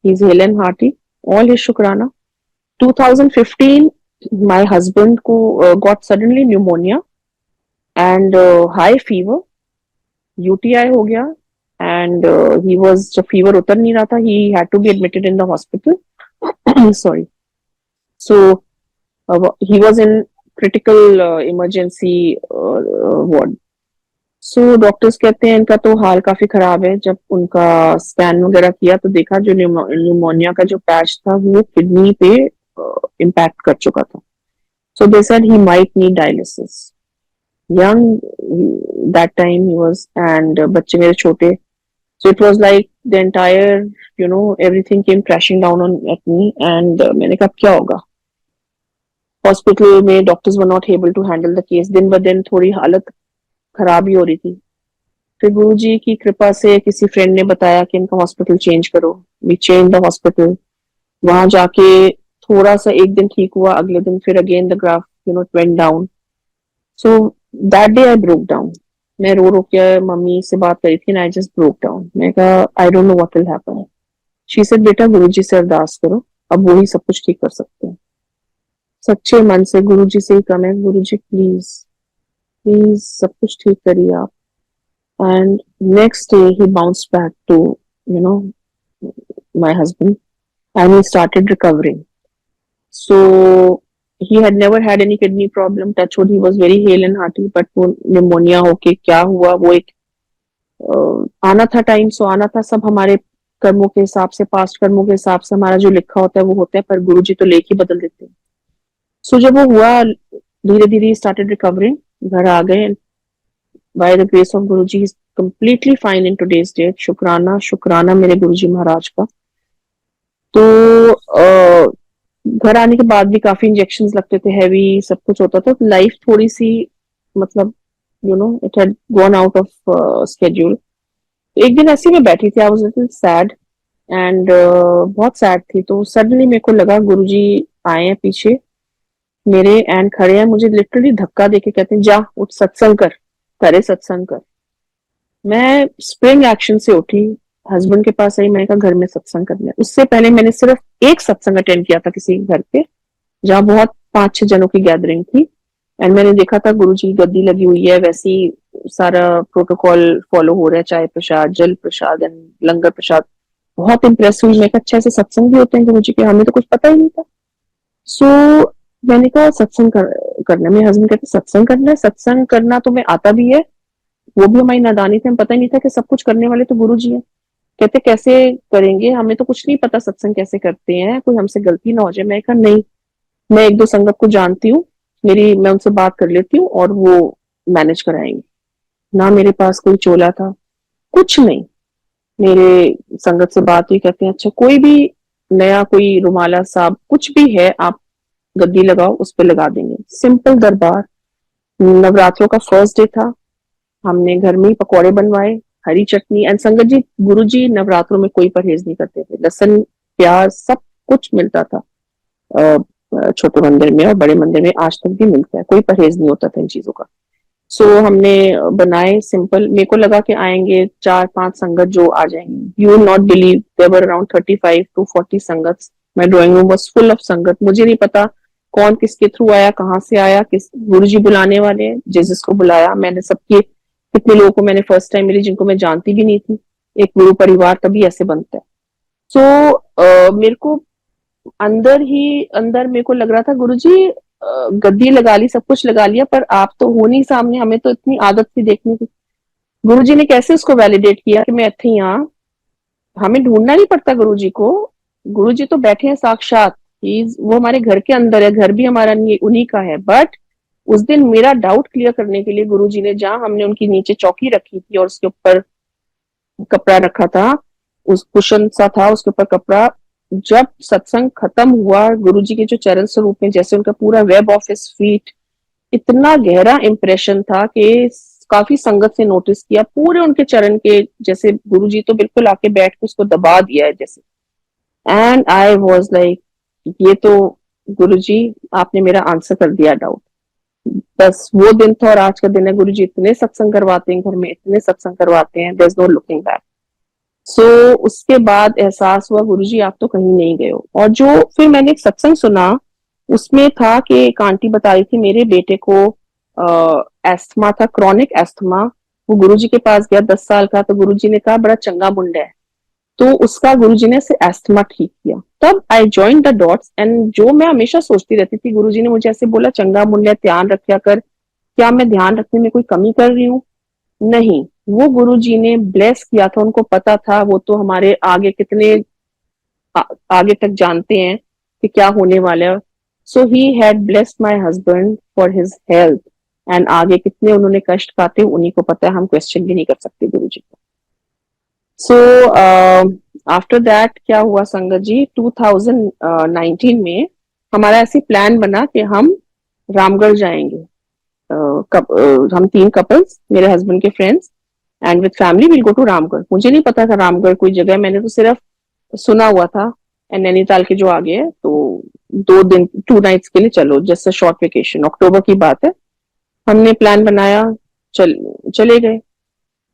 B: he's hale and hearty, all his शुक्राना। 2015 my husband को got suddenly pneumonia and high fever, UTI हो गया and he was, जब fever उतर नहीं रहा था, he had to be admitted in the hospital sorry, so he was in critical emergency ward। So doctors कहते हैं इनका तो हाल काफी खराब है। जब उनका स्कैन वगैरह किया तो देखा जो न्यूमोनिया का जो पैच था वो किडनी पे इम्पैक्ट कर चुका था। So they said he might need dialysis. Young that time he was, and बच्चे मेरे छोटे। So it was like the entire everything came crashing down on at me and मैंने कहा क्या होगा। हॉस्पिटल में doctors were not able to handle the case, दिन ब दिन थोड़ी हालत खराब ही हो रही थी। फिर गुरु जी की कृपा से किसी फ्रेंड ने बताया कि इनका हॉस्पिटल चेंज करो। We change the hospital. वहां जाके थोड़ा सा एक दिन ठीक हुआ, अगले दिन फिर again the graph went down. So that day I broke down. मैं रो रो के मम्मी से बात करी थी, आई जस्ट ब्रोक डाउन। मैं कहा I don't know what will happen. She said बेटा गुरु जी से अरदास करो, अब वो ही सब कुछ ठीक कर सकते हैं। सच्चे मन से गुरु जी से ही कम है, गुरु जी प्लीज प्लीज सब कुछ ठीक करिए आप। And next day he bounced back to, you know, my husband and he started recovering. So he had never had any kidney problem. Touch wood, he was very hale and hearty, but वो pneumonia होके क्या हुआ, वो एक आना था time, सो आना था। सब हमारे कर्मों के हिसाब से, पास्ट कर्मों के हिसाब से हमारा जो लिखा होता है वो होता है, पर गुरु जी तो लेख ही बदल देते हैं। सो जब वो हुआ, धीरे धीरे स्टार्टेड रिकवरिंग, घर आ गए। By the grace of Guru ji completely fine in today's date. शुक्राना शुक्राना मेरे गुरु जी महाराज का। तो घर आने के बाद भी काफी इंजेक्शंस लगते थे, हैवी सब कुछ होता था, लाइफ थोड़ी सी मतलब it had gone out of schedule. एक दिन ऐसे ही मैं बैठी थी, I was little sad and बहुत सैड थी। तो सडनली मेरे को लगा गुरुजी आए हैं पीछे मेरे एंड खड़े हैं, मुझे लिटरली धक्का देके कहते हैं जा उठ सत्संग कर, करे सत्संग कर। मैं स्प्रिंग एक्शन से उठी, हस्बैंड के पास आई, मैंने कहा घर में सत्संग करना है। उससे पहले मैंने सिर्फ एक सत्संग अटेंड किया था किसी घर पे, जहाँ बहुत 5-6 जनों की गैदरिंग थी एंड मैंने देखा था गुरुजी की गद्दी लगी हुई है, वैसी सारा प्रोटोकॉल फॉलो हो रहा है, चाय प्रसाद, जल प्रसाद एंड लंगर प्रसाद। बहुत इंप्रेस हुई, मैं कहा अच्छा ऐसे सत्संग भी होते हैं गुरुजी के, हमें तो कुछ पता ही नहीं था। सो मैंने कहा सत्संग करना है। मेरे हस्बैंड कहते सत्संग करना है, सत्संग करना तो मैं आता भी है, वो भी हमारी नादानी थी, हमें पता ही नहीं था कि सब कुछ करने वाले तो गुरु जी हैं। कहते कैसे करेंगे, हमें तो कुछ नहीं पता सत्संग कैसे करते हैं, कोई हमसे गलती ना हो जाए। मैं कहा नहीं, मैं एक दो संगत को जानती हूँ, मैं उनसे बात कर लेती हूँ और वो मैनेज कराएंगे। ना मेरे पास कोई चोला था, कुछ नहीं। मेरे संगत से बात हुई, कहते हैं अच्छा कोई भी नया कोई रुमाला साहब कुछ भी है आप गद्दी लगाओ, उस पर लगा देंगे। सिंपल दरबार। नवरात्रों का फर्स्ट डे था, हमने घर में ही पकौड़े बनवाए, हरी चटनी एंड संगत जी, गुरु जी नवरात्रों में कोई परहेज नहीं करते थे, लहसुन प्याज सब कुछ मिलता था छोटे मंदिर में और बड़े मंदिर में आज तक भी मिलता है, कोई परहेज नहीं होता था इन चीजों का। सो हमने बनाए सिंपल। मेरे को लगा कि आएंगे 4-5 संगत जो आ जाएंगे, you will not believe there were around 35 to 40 sangat. My drawing room was full of sangat. मुझे नहीं पता कौन किसके थ्रू आया, कहाँ से आया, किस गुरु जी बुलाने वाले हैं, जिसको बुलाया मैंने सबके, कितने लोगों को मैंने फर्स्ट टाइम मिली जिनको मैं जानती भी नहीं थी। एक गुरु परिवार तभी ऐसे बनता है। सो मेरे को अंदर ही अंदर मेरे को लग रहा था गुरुजी गद्दी लगा ली, सब कुछ लगा लिया, पर आप तो हो नहीं सामने, हमें तो इतनी आदत थी देखने की। गुरुजी ने कैसे उसको वैलिडेट किया कि मैं थी यहाँ, हमें ढूंढना नहीं पड़ता गुरुजी को, गुरुजी तो बैठे हैं साक्षात। वो हमारे घर के अंदर है, घर भी हमारा उन्हीं का है। बट उस दिन मेरा डाउट क्लियर करने के लिए गुरुजी ने, जहां हमने उनकी नीचे चौकी रखी थी और उसके ऊपर कपड़ा रखा था, उस कुशन सा था उसके ऊपर कपड़ा, जब सत्संग खत्म हुआ गुरुजी के जो चरण स्वरूप में जैसे उनका पूरा वेब ऑफ हिज फीट, इतना गहरा इंप्रेशन था कि काफी संगत से नोटिस किया पूरे उनके चरण के, जैसे गुरुजी तो बिल्कुल आके बैठ के उसको दबा दिया है जैसे। एंड आई वाज लाइक ये तो गुरुजी आपने मेरा आंसर कर दिया डाउट। बस वो दिन था और आज का दिन है। गुरुजी इतने सत्संग करवाते हैं घर में, इतने सत्संग करवाते हैं, there is no looking back. So उसके बाद एहसास हुआ गुरुजी आप तो कहीं नहीं गए हो। और जो फिर मैंने एक सत्संग सुना, उसमें था कि एक आंटी बता रही थी मेरे बेटे को एस्थमा था, क्रॉनिक एस्थमा। वो गुरुजी के पास गया 10 साल का, तो गुरुजी ने कहा बड़ा चंगा मुंडा है, तो उसका गुरुजी ने से एस्थमा ठीक किया। तब I join the dots and जो मैं हमेशा सोचती रहती थी, गुरुजी ने मुझे ऐसे बोला चंगा मुंडा ध्यान रखा कर, क्या मैं ध्यान रखने में कोई कमी कर रही हूँ? नहीं, वो गुरुजी ने ब्लेस किया था, उनको पता था, वो तो हमारे आगे कितने आ, आगे तक जानते हैं कि क्या होने वाला है। So he had blessed my husband for his health and आगे कितने उन्होंने कष्ट पाते उन्हीं को पता है, हम क्वेश्चन भी नहीं कर सकते गुरुजी को। सो आफ्टर दैट क्या हुआ संगत जी, 2019 में हमारा ऐसी प्लान बना कि हम रामगढ़ जाएंगे। हम 3 कपल्स, मेरे हस्बैंड के friends and with family will go to Ramgarh. मुझे नहीं पता था रामगढ़ कोई जगह है, मैंने तो सिर्फ सुना हुआ था एंड नैनीताल के जो आगे है, तो 2 दिन 2 नाइट्स के लिए चलो, जैसे शॉर्ट वेकेशन, अक्टूबर की बात है। हमने प्लान बनाया, चले गए।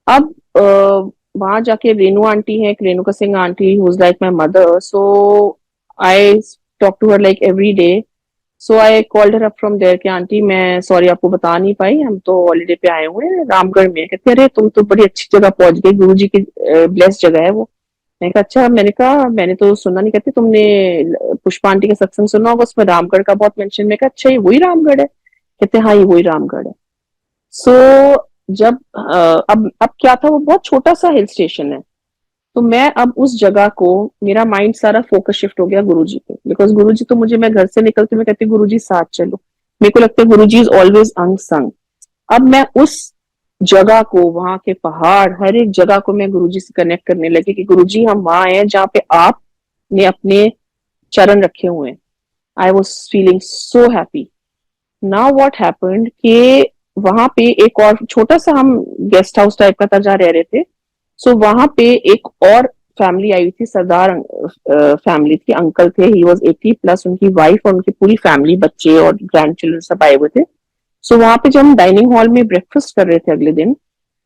B: अब वहां जाके रेनू आंटी है, Renuka Singh aunty who is like my mother, so I talk to her like every day. So I called her up from there कि आंटी मैं सॉरी आपको बता नहीं पाई, हम तो हॉलीडे पे आए हुए हैं रामगढ़ में। कहते अरे तुम तो बड़ी अच्छी जगह पहुंच गई, गुरु जी की ब्लेस जगह है वो। मैंने कहा अच्छा, मैंने कहा मैंने तो सुना नहीं। कहते तुमने पुष्पा आंटी का सत्संग सुना होगा, उसमें रामगढ़ का बहुत मेंशन। मैं कहा अच्छा ये वही रामगढ़ है? कहते हाँ ये वही रामगढ़ है। सो जब अब क्या था, वो बहुत छोटा सा हिल स्टेशन है, तो मैं अब उस जगह को, मेरा माइंड सारा फोकस शिफ्ट हो गया गुरुजी पे, बिकॉज गुरुजी तो मुझे, मैं घर से निकलती मैं कहती गुरुजी साथ चलो, मेरे को लगता है गुरुजी इज ऑलवेज अंग संग। अब मैं उस जगह को, वहां के पहाड़, हर एक जगह को मैं गुरुजी से कनेक्ट करने लगी कि गुरुजी हम वहां हैं जहाँ पे आपने अपने चरण रखे हुए हैं। I was feeling so happy. Now what happened कि वहां पे एक और छोटा सा हम गेस्ट हाउस टाइप का था जहाँ रह रहे थे। सो वहां पे एक और फैमिली आई हुई थी, सरदार फैमिली थी, अंकल थे, ही वॉज 80+, उनकी वाइफ और उनकी पूरी फैमिली, बच्चे और ग्रैंड चिल्ड्रन सब आए हुए थे। सो वहां पे जब हम डाइनिंग हॉल में ब्रेकफास्ट कर रहे थे अगले दिन,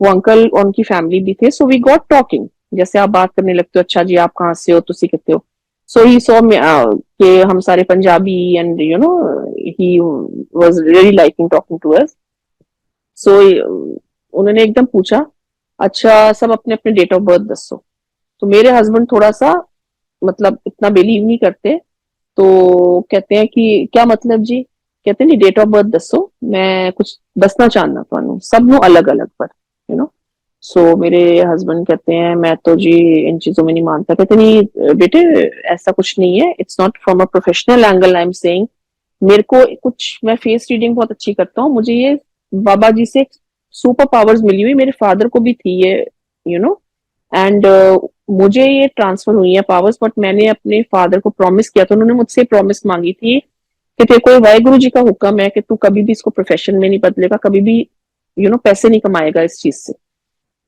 B: वो अंकल और उनकी फैमिली भी थे। सो वी गॉट टॉकिंग, जैसे आप बात करने लगते हो, अच्छा जी आप कहाँ से हो, तुसी कितने हो। सो ही सॉ कि हम सारे Punjabi, and you know he was really liking talking to us. So उन्होंने एकदम पूछा, अच्छा सब अपने अपने डेट ऑफ बर्थ दसो। तो मेरे हस्बैंड थोड़ा सा मतलब इतना बिलीव नहीं करते, तो कहते हैं कि क्या मतलब जी, कहते हैं नहीं डेट ऑफ बर्थ दसो, मैं कुछ दसना चाहना ਤੁਹਾਨੂੰ सब नु अलग अलग पर, यू नो। सो मेरे हस्बैंड कहते हैं मैं तो जी इन चीजों में नहीं मानता। कहते नहीं बेटे ऐसा कुछ नहीं है, it's not from a professional angle I am saying. मेरे को कुछ, मैं फेस रीडिंग बहुत अच्छी करता हूँ, मुझे ये बाबा जी से सुपर पावर्स मिली हुई, मेरे फादर को भी थी ये, यू नो। एंड मुझे ये ट्रांसफर हुई है पावर्स, बट मैंने अपने फादर को प्रॉमिस किया था, उन्होंने मुझसे प्रॉमिस मांगी थी कि तेरे को वाहेगुरु जी का हुक्म है कि तू कभी भी इसको प्रोफेशन में नहीं बदलेगा, कभी भी पैसे नहीं कमाएगा इस चीज से।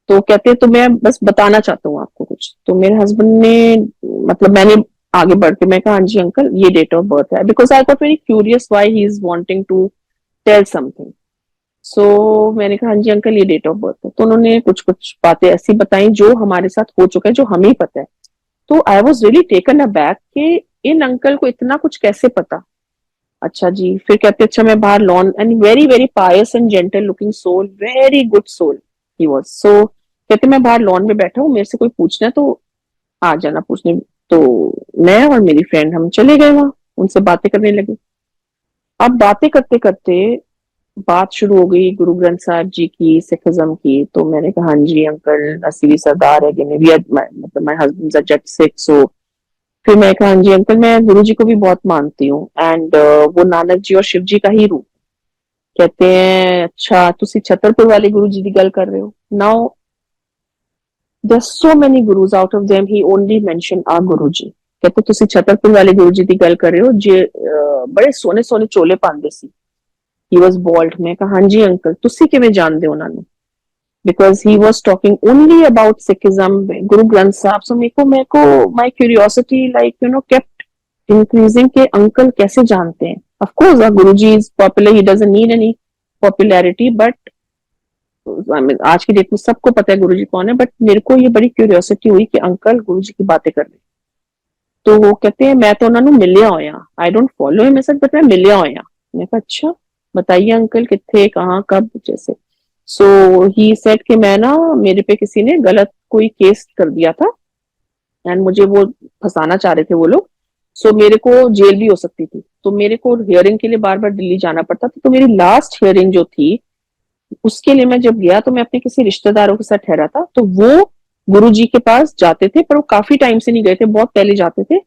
B: तो कहते तो मैं बस बताना चाहता हूँ आपको कुछ। तो मेरे हस्बैंड ने, मतलब मैंने आगे बढ़ के मैं कहा हाँ जी अंकल ये डेट ऑफ बर्थ है, because I got very curious why he is wanting to tell something. So मैंने कहा हाँ जी अंकल ये डेट ऑफ बर्थ है। तो उन्होंने कुछ कुछ बातें ऐसी बताई जो हमारे साथ हो चुका है, जो हमें ही पता है। तो I was really taken a back कि इन अंकल को इतना कुछ कैसे पता। अच्छा जी, फिर कहते अच्छा मैं बाहर lawn, and very very pious and gentle looking soul, very good soul he was. So कहते मैं बाहर लॉन में बैठा हूँ, मेरे से कोई पूछना है तो आ जाना पूछने। तो मैं और मेरी फ्रेंड हम चले गए वहां, उनसे बातें करने लगे। अब बातें करते करते बात शुरू हो गई गुरु ग्रंथ साहिब जी की, सिखिज्म की। तो मैंने कहा हाँ जी अंकल असली सरदार है, मतलब माय हस्बैंड अ जट सिख। सो फिर मैं कहा हाँ जी अंकल मैं गुरु जी को भी बहुत मानती हूँ, एंड वो नानक जी और शिव जी का ही रूप। कहते हैं अच्छा तुसी छतरपुर वाले गुरु जी की गल कर रहे हो। Now there so many gurus, out of them he only mention our Guru ji. कहते तुसी छतरपुर वाले गुरु जी की गल कर रहे हो जे बड़े सोने सोने चोले पांदे सी। He was bold. मैं कहा हाँ जी अंकल तुसी किवें जानदे हो उन्हां नूं, because he was talking only about Sikhism, Guru Granth Sahab. So मेरे को my curiosity like kept increasing के अंकल कैसे जानते हैं। Of course Guru ji is popular, he doesn't need any popularity, but आज की डेट में सबको पता है गुरु जी कौन है। बट मेरे को ये बड़ी क्यूरियोसिटी हुई कि अंकल गुरु जी की बातें कर रहे। तो वो कहते हैं मैं तो उन्होंने मिलिया होया, I don't follow him message but मैं मिलिया होया। मैं कहा अच्छा बताइए अंकल कितने, कहाँ, कब, जैसे। सो ही सेड कि मैं ना, मेरे पे किसी ने गलत कोई केस कर दिया था एंड मुझे वो फंसाना चाह रहे थे वो लोग। सो मेरे को जेल भी हो सकती थी, तो मेरे को हियरिंग के लिए बार बार दिल्ली जाना पड़ता था। तो मेरी लास्ट हियरिंग जो थी उसके लिए मैं जब गया तो मैं अपने किसी रिश्तेदारों के साथ ठहरा था। तो वो गुरु जी के पास जाते थे, पर वो काफी टाइम से नहीं गए थे, बहुत पहले जाते थे।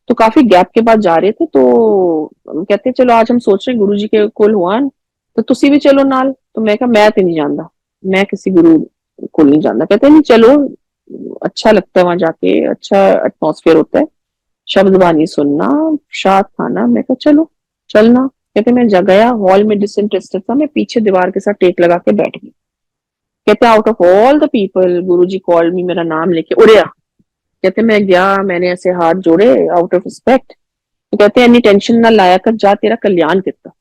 B: तो काफी गैप के बाद जा रहे थे। तो कहते चलो आज हम सोच रहे हैं गुरु जी के कोल हुआ, तो तुसी भी चलो नाल। तो मैं कहा मैं तो नहीं जानता, मैं किसी गुरु को नहीं जानता। कहते नहीं चलो अच्छा लगता है वहां जाके, अच्छा एटमोसफेयर होता है, शब्द बानी सुनना, प्रसाद खाना। मैं कहा चलो चलना। कहते मैं जा गया हॉल में, डिसइंटरेस्टेड था मैं, पीछे दीवार के साथ टेक लगा के बैठ गई। कहते out of all the people Guru ji called me, मेरा नाम लेके उड़िया। कहते मैं गया, मैंने ऐसे हाथ जोड़े आउट ऑफ रिस्पेक्ट। तो कहते हैं एनी टेंशन ना लाया कर, जा तेरा कल्याण कितना।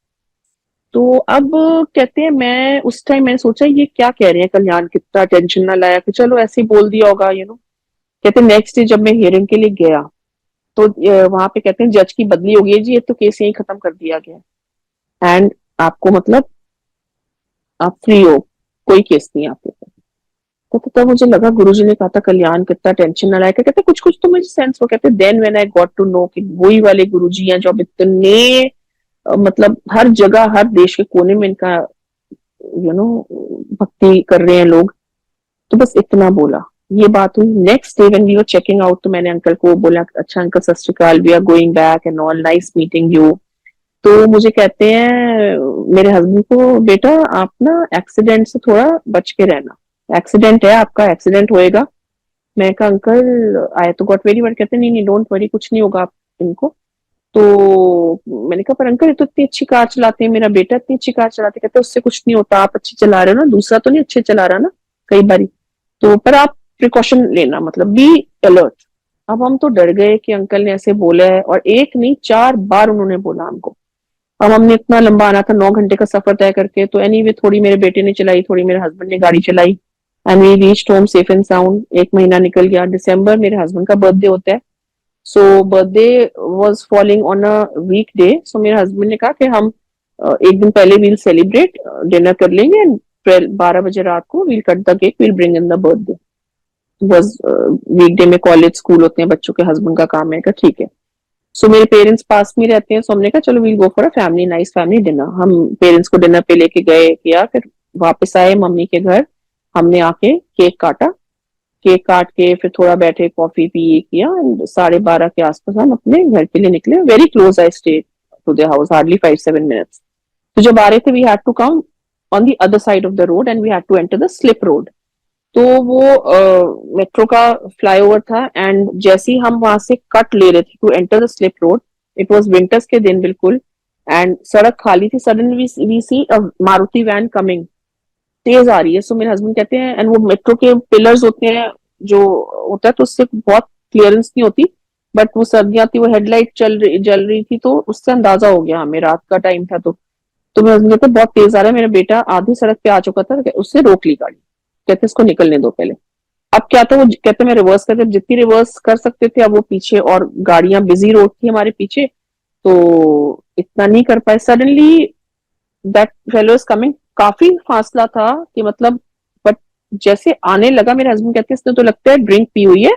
B: तो अब कहते हैं मैं उस टाइम मैंने सोचा ये क्या कह रहे हैं कल्याण कितना, टेंशन ना लाया कि चलो ऐसे ही बोल दिया होगा, कहते नेक्स्ट डे जब मैं हियरिंग के लिए गया तो वहां पे कहते हैं जज की बदली हो गई जी, ये तो केस यही खत्म कर दिया गया एंड आपको मतलब आप फ्री हो, कोई केस नहीं आपके ऊपर। तो तब मुझे लगा गुरुजी ने कहा था कल्याण कितना, टेंशन ना लाया। कहते कुछ कुछ तो मुझे सेंस हो। कहते then when I got to know कि वही वाले गुरुजी हैं जो अब इतने मतलब हर जगह हर देश के कोने में इनका भक्ति कर रहे हैं लोग। तो बस इतना बोला। ये बात हुई। Next day when we were checking out, तो मैंने अंकल को बोला, अच्छा अंकल सत श्री अकाल, we are going back and all, nice meeting you. तो मुझे कहते हैं मेरे हस्बैंड को, बेटा आप ना एक्सीडेंट से थोड़ा बच के रहना, एक्सीडेंट है आपका, एक्सीडेंट होएगा। मैं कहा अंकल आई तो गॉट वेरी वर्ड। कहते नहीं नहीं डोंट वरी, कुछ नहीं होगा आप इनको। तो मैंने कहा पर अंकल ये तो इतनी अच्छी कार चलाते हैं, मेरा बेटा इतनी अच्छी कार चलाते, कहते उससे कुछ नहीं होता, आप अच्छी चला रहे हो ना, दूसरा तो नहीं अच्छे चला रहा ना कई बारी, तो पर आप प्रिकॉशन लेना, मतलब बी अलर्ट। अब हम तो डर गए कि अंकल ने ऐसे बोला है, और एक नहीं 4 बार उन्होंने बोला हमको। अब हमने इतना लंबा आना था, 9 घंटे का सफर तय करके, तो एनीवे थोड़ी मेरे बेटे ने चलाई, थोड़ी मेरे हस्बैंड ने गाड़ी चलाई, and we reached home safe and sound. एक महीना निकल गया, दिसंबर मेरे हस्बैंड का बर्थडे होता है। So birthday was falling on a weekday, so मेरे हस्बैंड ने कहा कि हम एक दिन पहले वील सेलिब्रेट, डिनर कर लेंगे, एंड 12 बजे रात को we'll cut the cake, we'll bring in the birthday. बस वीकडे में कॉलेज स्कूल होते हैं बच्चों के, हस्बैंड का काम है का, ठीक है। सो मेरे पेरेंट्स पास में रहते हैं, सो हमने कहा चलो we'll go for a family, nice family dinner. हम पेरेंट्स को डिनर पे लेके गए किया, फिर वापस आए मम्मी के घर, हमने आके केक काटा, केक काट के फिर थोड़ा बैठे, कॉफी पी, ये किया, एंड 12:30 के आसपास हम अपने घर के लिए निकले। Very close I stay to the house, hardly 5-7 minutes. तो जब आ रहे थे we had to come on the other side of the road and we had to enter the slip road. तो वो मेट्रो का फ्लाईओवर था, एंड जैसे ही हम वहां से कट ले रहे थे to enter the slip road, it was winters के दिन बिल्कुल, एंड सड़क खाली थी, suddenly we see a Maruti van coming, तेज आ रही है। सो मेरे हस्बैंड कहते हैं, एंड वो मेट्रो के पिलर्स होते हैं जो होता है, तो उससे बहुत क्लियरेंस नहीं होती, बट वो सर्दियां थी, वो हेडलाइट जल रही थी, तो उससे अंदाजा हो गया हमें, रात का टाइम था। तो मेरे हस्बैंड कहते बहुत तेज आ रहा है, मेरा बेटा आधी सड़क पे आ चुका था, उससे रोक ली गाड़ी, कहते इसको निकलने दो पहले। अब क्या था, वो कहते मैं रिवर्स करते, जितनी रिवर्स कर सकते थे, अब वो पीछे और गाड़ियां बिजी रोड थी हमारे पीछे, तो इतना नहीं कर पाए। Suddenly that fellow is coming, काफी फासला था कि मतलब, बट जैसे आने लगा, मेरे हस्बैंड कहते हैं इसने तो लगता है ड्रिंक पी हुई है,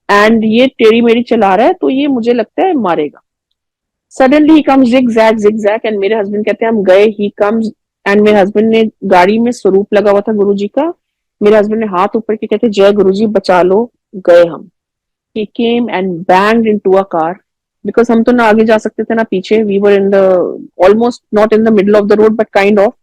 B: एंड ये टेढ़ी मेढ़ी चला रहा है, तो ये मुझे लगता है मारेगा। Suddenly he comes zigzag, and मेरे हस्बैंड कहते हैं हम गए, ही कम्स, एंड मेरे हस्बैंड ने गाड़ी में स्वरूप लगा हुआ था गुरु जी का, मेरे हस्बैंड ने हाथ ऊपर के कहते जय गुरु जी बचा लो। गए हम, he came and banged into a car, because हम तो ना आगे जा सकते थे ना पीछे, we were in the almost not in the middle of the road but kind of।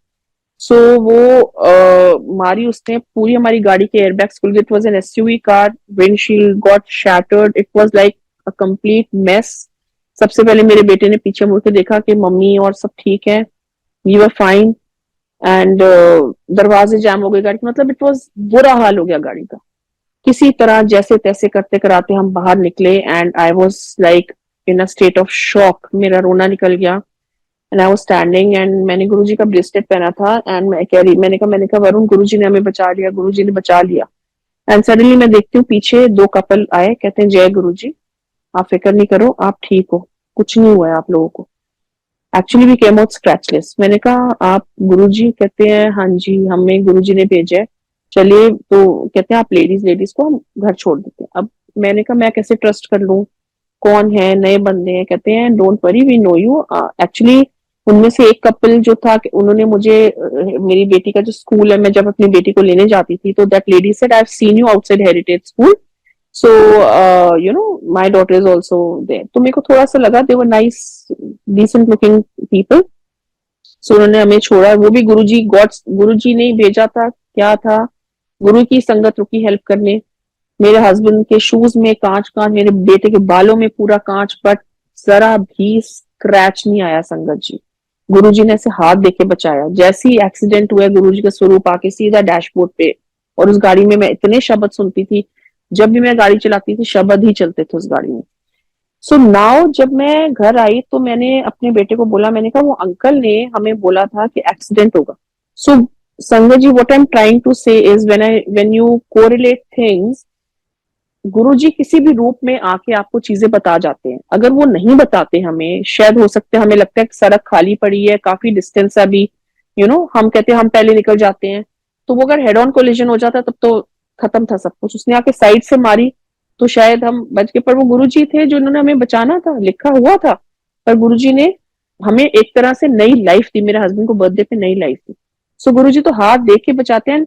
B: सो वो मारी उसने, पूरी हमारी गाड़ी के एयरबैग्स खुल गए। It was an SUV car, windshield got shattered, it was like a complete mess. सबसे पहले मेरे बेटे ने पीछे मुड़ के देखा कि मम्मी और सब ठीक है, वी वर फाइन, एंड दरवाजे जैम हो गए गाड़ी के, मतलब इट वाज बुरा हाल हो गया गाड़ी का। किसी तरह जैसे तैसे करते कराते हम बाहर निकले, and I was like in a state of shock, मेरा रोना निकल गया। And I was standing, and मैंने गुरुजी का ब्रेसलेट पहना था, एंड मैं कह रही, मैंने कहा वरुण गुरुजी ने हमें बचा लिया, गुरुजी ने बचा लिया। एंड सडनली मैं देखती हूँ पीछे 2 कपल आए, कहते हैं जय गुरुजी, आप फिक्र नहीं करो, आप ठीक हो, कुछ नहीं हुआ है आप लोगों को। Actually we came out scratchless. मैंने कहा आप गुरुजी? कहते हैं हाँ जी, हमें गुरुजी ने भेजा है, चलिए। तो कहते हैं आप लेडीज लेडीज को हम घर छोड़ देते हैं। अब मैंने कहा मैं कैसे ट्रस्ट कर लूं, कौन है, नए बंदे हैं। कहते हैं don't worry we know you. Actually उनमें से एक कपल जो था, उन्होंने मुझे मेरी बेटी का जो स्कूल है, मैं जब अपनी बेटी को लेने जाती थी, तो that lady said I have seen you outside heritage school, so you know my daughter is also there. तो मेरे को थोड़ा सा लगा they were nice decent looking people. So उन्होंने हमें छोड़ा, वो भी गुरुजी, गॉड गुरुजी ने ही भेजा था, क्या था, गुरु की संगत रुकी हेल्प करने। मेरे हस्बैंड के शूज में कांच कांच, मेरे बेटे के बालों में पूरा कांच, बट जरा भी स्क्रैच नहीं आया संगत जी। गुरुजी ने ऐसे हाथ देके बचाया। जैसे ही एक्सीडेंट हुआ, गुरुजी का स्वरूप आके सीधा डैशबोर्ड पे, और उस गाड़ी में मैं इतने शब्द सुनती थी, जब भी मैं गाड़ी चलाती थी शब्द ही चलते थे उस गाड़ी में। सो नाउ जब मैं घर आई, तो मैंने अपने बेटे को बोला, मैंने कहा वो अंकल ने हमें बोला था कि एक्सीडेंट होगा। So sangat ji, what I am trying to say is when you correlate things, Guruji किसी भी रूप में आके आपको चीजें बता जाते हैं। अगर वो नहीं बताते हमें, शायद हो सकता है हमें लगता है कि सड़क खाली पड़ी है, काफी डिस्टेंस है अभी, हम कहते हैं हम पहले निकल जाते हैं, तो वो अगर हेड ऑन कोलिजन हो जाता तब तो खत्म था सब कुछ। उसने आके साइड से मारी, तो शायद हम बच गए। पर वो गुरुजी थे जो उन्होंने हमें बचाना था, लिखा हुआ था। पर गुरुजी ने हमें एक तरह से नई लाइफ दी, मेरे हस्बैंड को बर्थडे पे नई लाइफ दी। सो गुरुजी तो हाथ देख के बचाते हैं।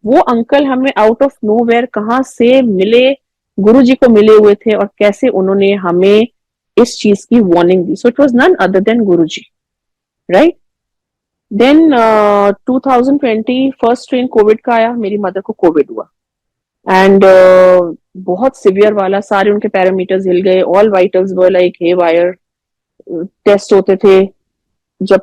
B: वो अंकल हमें आउट ऑफ नोवेयर कहाँ से मिले, गुरुजी को मिले हुए थे, और कैसे उन्होंने हमें इस चीज की वार्निंग दी. So it was none other than Guruji, right. Then 2020 first strain Covid का आया, मेरी मदर को कोविड हुआ. एंड बहुत सिवियर वाला, सारे उनके पैरामीटर्स हिल गए, all vitals were like haywire. Test होते थे जब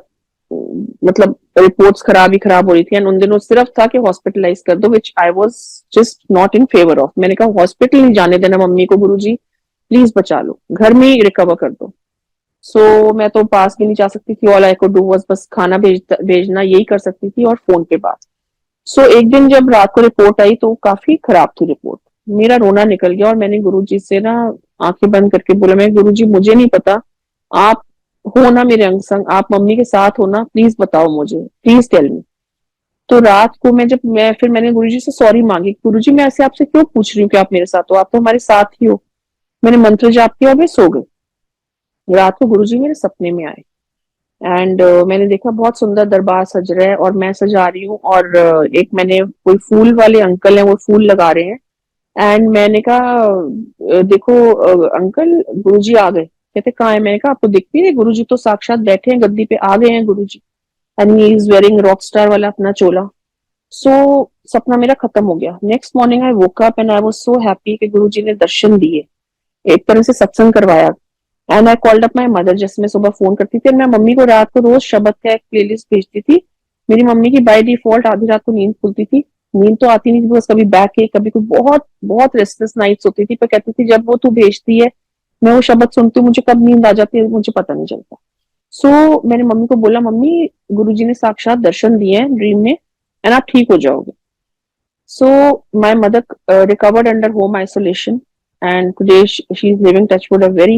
B: मतलब रिपोर्ट्स खराब ही खराब हो रही थी. एंड उन दिनों सिर्फ था कि हॉस्पिटलाइज कर दो, which I was just not in favour of. मैंने कहा हॉस्पिटल नहीं जाने देना मम्मी को, गुरुजी प्लीज बचा लो, घर में ही रिकवर कर दो. सो मैं तो पास भी नहीं जा सकती थी. All I could do was बस खाना भेजना, यही कर सकती थी, और फोन पे बात. सो एक दिन जब रात को रिपोर्ट आई तो काफी खराब थी रिपोर्ट. मेरा रोना निकल गया और मैंने गुरुजी से ना आंखें बंद करके बोला, मैं गुरुजी मुझे नहीं पता, आप हो ना मेरे अंग संग, आप मम्मी के साथ हो ना, प्लीज बताओ मुझे, प्लीज टेल मी. तो रात को मैंने गुरुजी से सॉरी मांगी, गुरुजी मैं ऐसे आपसे क्यों पूछ रही हूँ कि आप मेरे साथ हो, आप तो हमारे साथ ही हो. मैंने मंत्र जाप किया और मैं सो गई. रात को गुरुजी मेरे सपने में आए. एंड मैंने देखा बहुत सुंदर दरबार सज रहा है और मैं सजा रही हूँ, और एक मैंने कोई फूल वाले अंकल हैं, वो फूल लगा रहे हैं. एंड मैंने कहा देखो अंकल गुरुजी आ गए. कहते कहाँ है. मैंने कहा आपको दिखती है, गुरुजी तो साक्षात बैठे हैं गद्दी पे, आ गए हैं Guruji. And he is wearing rock star वाला अपना चोला. सो सपना मेरा खत्म हो गया. Next morning I woke up and I was so happy कि गुरुजी ने दर्शन दिए, एक तरह से सत्संग करवाया. And I called up my mother, जैसे मैं सुबह फोन करती थी. मैं मम्मी को रात को रोज शब्द का एक प्लेलिस्ट भेजती थी. मेरी मम्मी की बाय डिफॉल्ट आधी रात को नींद खुलती थी. नींद तो आती नहीं थी, बस कभी बैक एक, कभी कोई बहुत बहुत रेस्टलेस नाइट्स होती थी. पर कहती थी जब वो तू भेजती है मैं वो शब्द सुनती हूँ, मुझे कब नींद आ जाती है मुझे पता नहीं चलता. मैंने मम्मी को बोला, मम्मी गुरुजी ने साक्षात दर्शन दिए हैं ड्रीम में, एंड आप ठीक हो जाओगे. My mother recovered under home isolation, and today she is living touchwood a very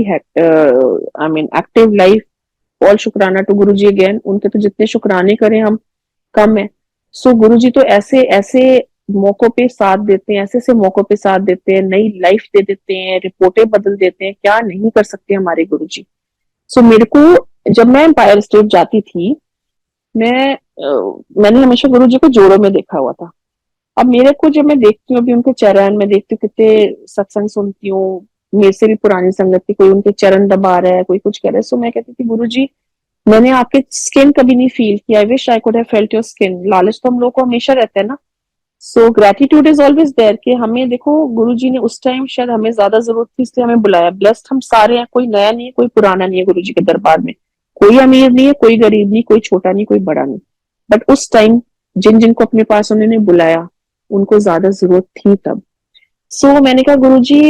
B: active life. All शुक्राना to गुरुजी again. उनके तो जितने शुक्राने करें हम कम है. गुरुजी तो ऐसे ऐसे मौकों पे साथ देते हैं, ऐसे ऐसे मौकों पे साथ देते हैं, नई लाइफ दे देते हैं, रिपोर्टें बदल देते हैं. क्या नहीं कर सकते हमारे गुरुजी. मेरे को जब मैं एम्पायर स्टेट जाती थी, मैंने हमेशा गुरुजी को जोड़ों में देखा हुआ था. अब मेरे को जब मैं देखती हूँ अभी उनके चरण, मैं देखती हूँ कितने सत्संग सुनती हूँ, मेरे से भी पुरानी संगत की, कोई उनके चरण दबा रहा है, कोई कुछ कर रहा है. मैं कहती थी गुरुजी मैंने आपके स्किन कभी नहीं फील किया, I wish I could have felt your skin. लालच तो हम लोग को हमेशा रहता है ना. ग्रेटिट्यूड इज ऑलवेज देयर कि हमें देखो गुरुजी ने उस टाइम शायद हमें ज्यादा जरूरत थी इसलिए हमें बुलाया. ब्लेस्ड हम सारे हैं, कोई नया नहीं है, कोई पुराना नहीं है गुरुजी के दरबार में. कोई अमीर नहीं है, कोई गरीब नहीं, कोई छोटा नहीं, कोई बड़ा नहीं. बट उस टाइम जिन जिनको अपने पास उन्होंने बुलाया उनको ज्यादा जरूरत थी तब. मैंने कहा गुरुजी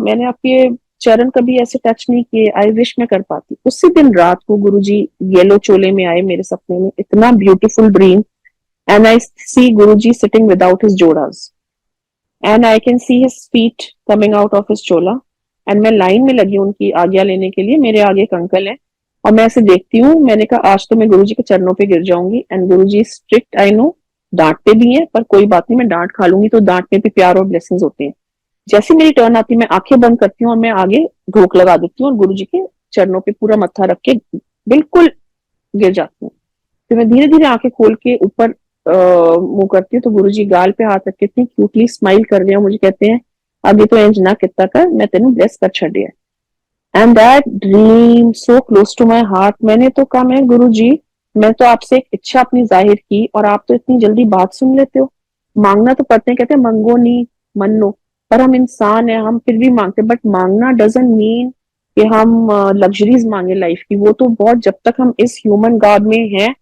B: मैंने आपके चरण कभी ऐसे टच नहीं किए, आई विश मैं कर पाती. उसी दिन रात को गुरुजी येलो चोले में आए मेरे सपने में. इतना beautiful dream. And I see Guruji sitting without his जोड़ास, and I can see his feet coming out of his chola. And मैं लाइन में लगी उनकी आज्ञा लेने के लिए. मेरे आगे एक अंकल है और मैं ऐसे देखती हूँ. मैंने कहा आज तो मैं गुरुजी के चरणों पे गिर जाऊंगी. And Guruji strict, I know, डांटते भी हैं पर कोई बात नहीं, मैं डांट खा लूंगी तो डांट में भी प्यार और ब्लेसिंग्स होते हैं. जैसे मेरी टर्न आती है मैं आंखें बंद करती हूँ और मैं आगे ढोक लगा देती हूँ और गुरुजी के चरणों पे पूरा मत्था रख के बिल्कुल गिर जाती हूँ. फिर मैं धीरे धीरे आंखें खोल के ऊपर मुंह करती हूँ तो गुरुजी गाल पे हाथ रख के इतनी क्यूटली स्माइल कर रहे हैं. मुझे कहते हैं अभी तो इंज ना कितना कर, मैं तेन ब्लेस कर छड़िया. And that dream so close to my heart. मैंने तो कहा मैं गुरुजी मैं तो आपसे एक इच्छा अपनी जाहिर की और आप तो इतनी जल्दी बात सुन लेते हो. मांगना तो पड़ते हैं, कहते हैं मंगो नहीं मन लो, पर हम इंसान है हम फिर भी मांगते. बट मांगना डजंट मीन कि हम लग्जरीज मांगे लाइफ की. वो तो बहुत, जब तक हम इस ह्यूमन गॉड में हैं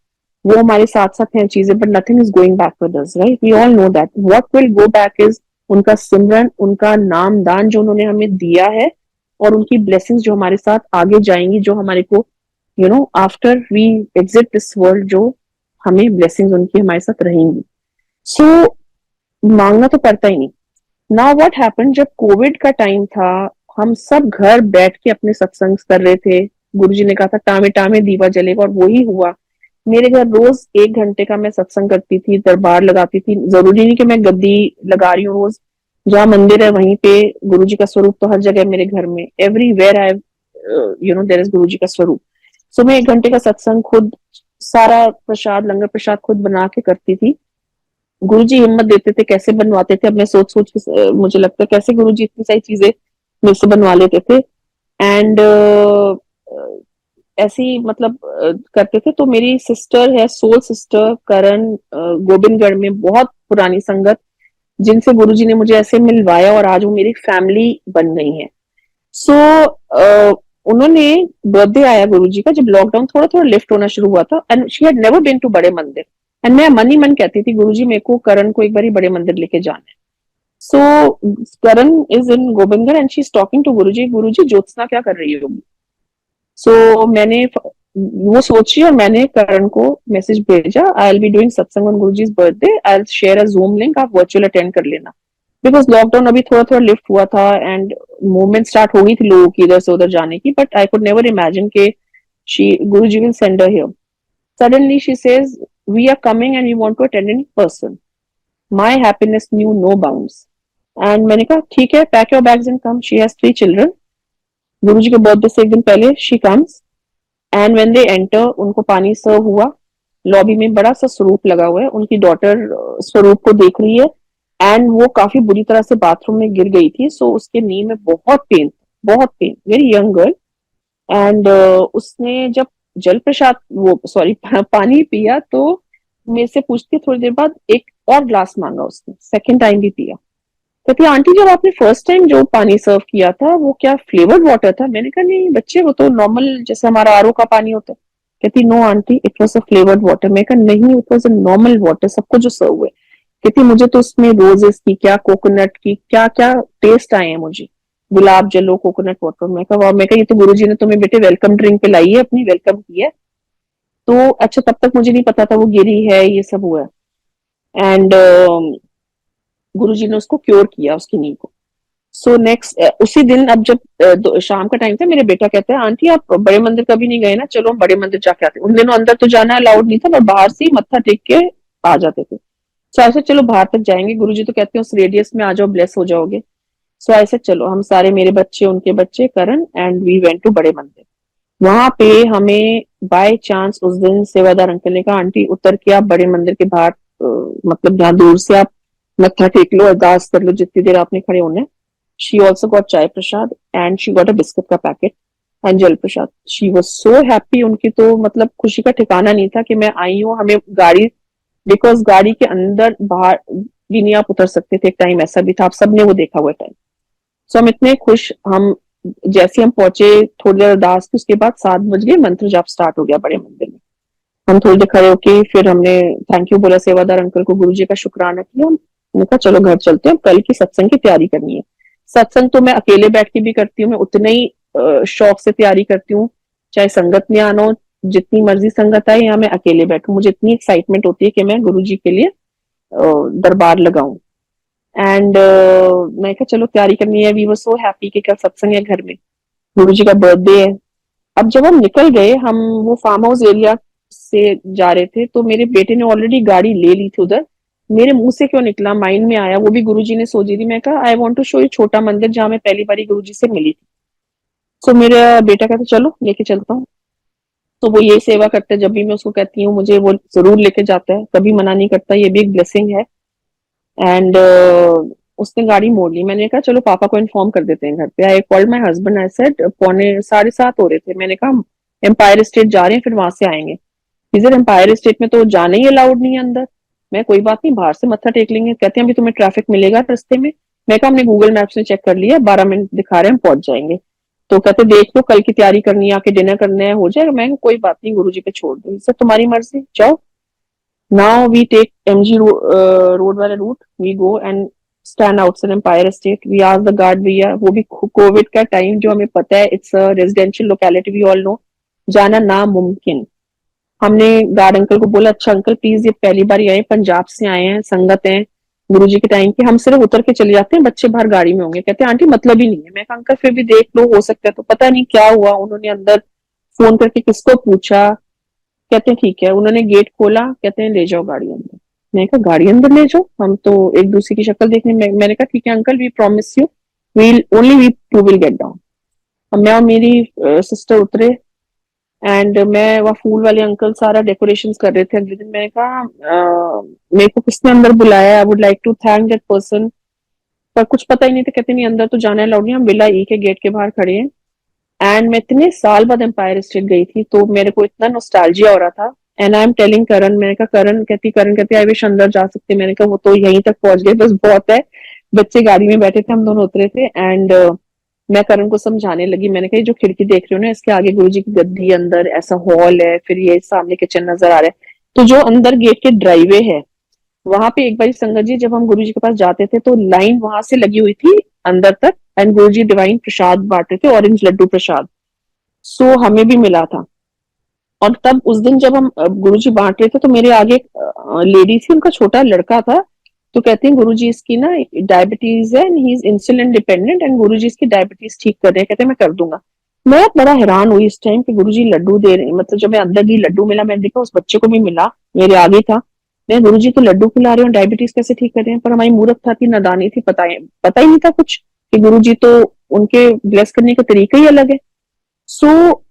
B: वो हमारे साथ साथ हैं चीजें. But nothing is going back with us, right. We all know that what will go back is उनका सिमरन, उनका नाम दान जो उन्होंने हमें दिया है, और उनकी ब्लेसिंग्स जो हमारे साथ आगे जाएंगी, जो हमारे को after we exit this world, जो हमें ब्लेसिंग्स उनकी हमारे साथ रहेंगी. मांगना तो पड़ता ही नहीं. नाउ व्हाट हैपेंड, जब कोविड का टाइम था हम सब घर बैठ के अपने सत्संग कर रहे थे. गुरुजी ने कहा था टामे टामे दीवा जलेगा, और वही हुआ. मेरे घर रोज 1 घंटे का मैं सत्संग करती थी, दरबार लगाती थी. जरूरी नहीं कि मैं गद्दी लगा रही हूँ रोज. जहाँ मंदिर है वहीं पे गुरुजी का स्वरूप तो हर जगह मेरे घर में. एवरीवेयर आई देयर इज गुरुजी का स्वरूप. मैं 1 घंटे का सत्संग खुद, सारा प्रसाद लंगर प्रसाद खुद बना के करती थी. गुरुजी हिम्मत देते थे, कैसे बनवाते थे। अब मैं सोच सोच के मुझे लगता है कैसे गुरुजी इतनी सारी चीजें मेरे से बनवा लेते थे। एंड ऐसे ही मतलब करते थे। तो मेरी सिस्टर है, सोल सिस्टर करण, गोविंदगढ़ में बहुत पुरानी संगत, जिनसे गुरुजी ने मुझे ऐसे मिलवाया और आज वो मेरी फैमिली बन गई है। सो उन्होंने बर्थडे आया गुरुजी का जब लॉकडाउन थोड़ा थोड़ा लिफ्ट होना शुरू हुआ था, and she had never been to बड़े मंदिर। एंड मैं मन ही मन कहती थी गुरुजी मेरे को करण को एक बार बड़े मंदिर लेके जाना है। So Karan is in Gobindgarh and she is talking to Guruji, Guruji Jyotsna क्या कर रही होगी। सो मैंने वो सोची और मैंने करण को मैसेज भेजा, आई विल बी डूइंग सत्संग on Guruji's birthday, I will share a Zoom link, आप वर्चुअल अटेंड कर लेना। बिकॉज लॉकडाउन अभी थोड़ा थोड़ा लिफ्ट हुआ था एंड मूवमेंट स्टार्ट हो गई थी लोगों की इधर से उधर जाने की, but I could never imagine के she Guruji will send her here. Suddenly she says we are coming and we want to attend in person. My happiness knew no bounds. And मैंने कहा ठीक है, pack your bags and come. She has 3 children. Guruji के birthday से एक दिन पहले she comes and when they enter उनको पानी सर्व हुआ। लॉबी में बड़ा सा स्वरूप लगा हुआ है, उनकी डॉटर स्वरूप को देख रही है एंड वो काफी बुरी तरह से बाथरूम में गिर गई थी। सो उसके नी में बहुत pain, very young girl. And उसने जब जल प्रसाद वो सॉरी पानी पिया तो मेरे से पूछती थोड़ी देर बाद, एक और ग्लास मांगा उसने, सेकेंड टाइम भी पिया। कहती आंटी जब आपने फर्स्ट टाइम जो पानी सर्व किया था वो क्या फ्लेवर्ड वाटर था। मैंने कहा नहीं बच्चे, वो तो नॉर्मल जैसे हमारा आरओ का पानी होता है। कहती no aunty, it was a flavoured water. मैं कहा नहीं, it was a normal water, सबको जो सर्व हुए। कहती मुझे तो उसमें रोजेस की क्या, कोकोनट की क्या क्या टेस्ट आए हैं मुझे, गुलाब जलो कोकोनट वाटर। मैं कहा वाह, मैं कहा ये तो गुरुजी ने तुम्हें बेटे वेलकम ड्रिंक पिलाई है, अपनी वेलकम की है। तो अच्छा, तब तक मुझे नहीं पता था वो गिरी है, ये सब हुआ है। एंड गुरुजी ने उसको क्योर किया उसकी नी को। सो नेक्स्ट उसी दिन, अब जब शाम का टाइम था, मेरे बेटा कहता है आंटी आप बड़े मंदिर कभी नहीं गए ना, चलो हम बड़े मंदिर जाके आते हैं। उन दिनों अंदर तो जाना अलाउड नहीं था, पर बाहर से ही मत्था टेक के आ जाते थे। सो ऐसे चलो बाहर तक जाएंगे, गुरुजी तो कहते हैं उस रेडियस में आ जाओ, ब्लेस हो जाओगे। सो ऐसे चलो हम सारे, मेरे बच्चे उनके बच्चे करण, एंड वी वेंट टू बड़े मंदिर। वहां पे हमें बाय चांस उस दिन सेवादार अंकल ने कहा आंटी उतर के आप बड़े मंदिर के बाहर मतलब यहाँ दूर से आप मत्था टेक लो, अरदास कर लो जितनी देर आपने खड़े होना है। She also got chai prasad and she got a biscuit का packet and jal prasad. She was so happy, उनकी तो मतलब खुशी का ठिकाना नहीं था कि मैं आई हूँ। हमें गाड़ी, बिकॉज गाड़ी के अंदर बाहर भी नहीं आप उतर सकते थे, एक टाइम ऐसा भी था, आप सबने वो देखा हुआ टाइम। सो हम इतने खुश, हम जैसे हम पहुंचे थोड़ी देर अरदास की, उसके बाद 7 बज गए, मंत्र जाप स्टार्ट हो गया बड़े मंदिर में। हम थोड़ी देर खड़े होके फिर हमने थैंक यू बोला सेवादार अंकल को, गुरुजी का शुक्राना किया। हमने कहा चलो घर चलते हैं, कल की सत्संग की तैयारी करनी है। सत्संग तो मैं अकेले बैठ के भी करती हूँ, मैं उतने ही शौक से तैयारी करती हूँ, चाहे संगत में आना हो, जितनी मर्जी संगत आए, या मैं अकेले बैठू, मुझे इतनी एक्साइटमेंट होती है कि मैं गुरुजी के लिए दरबार लगाऊं। एंड मैं कहा चलो तैयारी करनी है। वी वर सो हैप्पी कि कल सत्संग है घर में, गुरुजी का बर्थडे है। अब जब हम निकल गए, हम वो फार्म हाउस एरिया से जा रहे थे, तो मेरे बेटे ने ऑलरेडी गाड़ी ले ली थी उधर। मेरे मुंह से क्यों निकला, माइंड में आया, वो भी गुरुजी ने सोची थी। मैं कहा I want to show you छोटा मंदिर जहां मैं पहली बारी गुरुजी से मिली थी। सो मेरा बेटा कहता चलो लेके चलता हूँ। तो वो ये सेवा करता है, जब भी मैं उसको कहती हूँ मुझे, वो जरूर लेके जाता है, कभी मना नहीं करता, ये भी एक ब्लेसिंग है। एंड उसने गाड़ी मोड़ ली। मैंने कहा चलो पापा को इन्फॉर्म कर देते हैं घर पे। I called my husband, I said 6:45 हो रहे थे, मैंने कहा एम्पायर स्टेट जा रहे हैं, फिर वहां से आएंगे। इधर एम्पायर स्टेट में तो जाना ही अलाउड नहीं है अंदर। मैं कोई बात नहीं, बाहर से मत्था टेक लेंगे। कहते हैं अभी तुम्हें ट्रैफिक मिलेगा रास्ते में। मैं कहा हमने गूगल मैप्स में चेक कर लिया, 12 मिनट दिखा रहे हैं, हम पहुंच जाएंगे। तो कहते देख लो, कल की तैयारी करनी है, आके डिनर करना है, हो जाएगा। मैं कोई बात नहीं, गुरुजी पे छोड़ दो, इससे तुम्हारी मर्जी, जाओ। Now we take MG road वाला route. We go and stand outside Empire State. We ask the guard भैया, वो भी कोविड का टाइम, जो हमें पता है it's a residential locality, we all know, जाना नामुमकिन। हमने गार्ड अंकल को बोला अच्छा अंकल प्लीज, ये पहली बार आए, पंजाब से आए हैं, संगत है गुरुजी के टाइम की, हम सिर्फ उतर के चले जाते हैं, बच्चे बाहर गाड़ी में होंगे। कहते हैं आंटी मतलब ही नहीं है। मैं कहा अंकल फिर भी देख लो, हो सकता है। तो पता नहीं क्या हुआ, उन्होंने अंदर फोन करके किसको पूछा। कहते हैं ठीक है, उन्होंने गेट खोला, कहते हैं ले जाओ गाड़ी अंदर। मैंने कहा गाड़ी अंदर ले जाओ, हम तो एक दूसरे की शक्ल देखने में। मैंने कहा ठीक है uncle, we promise you, we'll only we two will get down. अब मैं और मेरी सिस्टर उतरे। एंड मैं वह फूल वाले अंकल सारा डेकोरेशन कर रहे थे। अगले दिन मैंने कहा मेरे को किसने अंदर बुलाया, I would like to thank that person, पर कुछ पता ही नहीं था। कहते नहीं अंदर तो जाना अलाउड नहीं, हम विला ई के गेट के बाहर खड़े हैं। एंड मैं इतने साल बाद एम्पायर स्टेट गई थी तो मेरे को इतना नॉस्टैल्जिया हो रहा था। एंड आई एम टेलिंग करण, मैंने कहा करण कहती आई विश अंदर जा सकते। मैंने कहा वो तो यहीं तक पहुंच गए, बस बहुत है। बच्चे गाड़ी में बैठे थे, हम दोनों उतरे थे। एंड मैं करण को समझाने लगी, मैंने कहा ये जो खिड़की देख रहे हो ना, इसके आगे गुरुजी की गद्दी, अंदर ऐसा हॉल है, फिर ये सामने किचन नजर आ रहा है। तो जो अंदर गेट के ड्राइवे है वहां पे एक बार संगत जी जब हम गुरुजी के पास जाते थे तो लाइन वहां से लगी हुई थी अंदर तक। एंड गुरुजी डिवाइन प्रसाद बांट रहे थे, ऑरेंज लड्डू प्रसाद। सो हमें भी मिला था। और तब उस दिन जब हम गुरुजी बांट रहे थे तो मेरे आगे एक लेडी थी, उनका छोटा लड़का था। तो कहते हैं गुरुजी इसकी ना डायबिटीज है and he is insulin dependent, and Guruji इसकी डायबिटीज ठीक कर रहे हैं। कहते हैं मैं कर दूंगा। मैं बड़ा हैरान हुई इस टाइम कि गुरुजी लड्डू दे रहे हैं। मतलब जब मैं अंदर गई लड्डू मिला, मैंने देखा उस बच्चे को भी मिला, मेरे आगे था। मैं गुरुजी तो लड्डू खिला रहे हैं, डायबिटीज कैसे ठीक कर रहे हैं। पर हमारी मूर्ख था कि नादानी थी, पता ही नहीं था कुछ कि गुरुजी तो उनके ब्लेस करने का तरीका ही अलग है। सो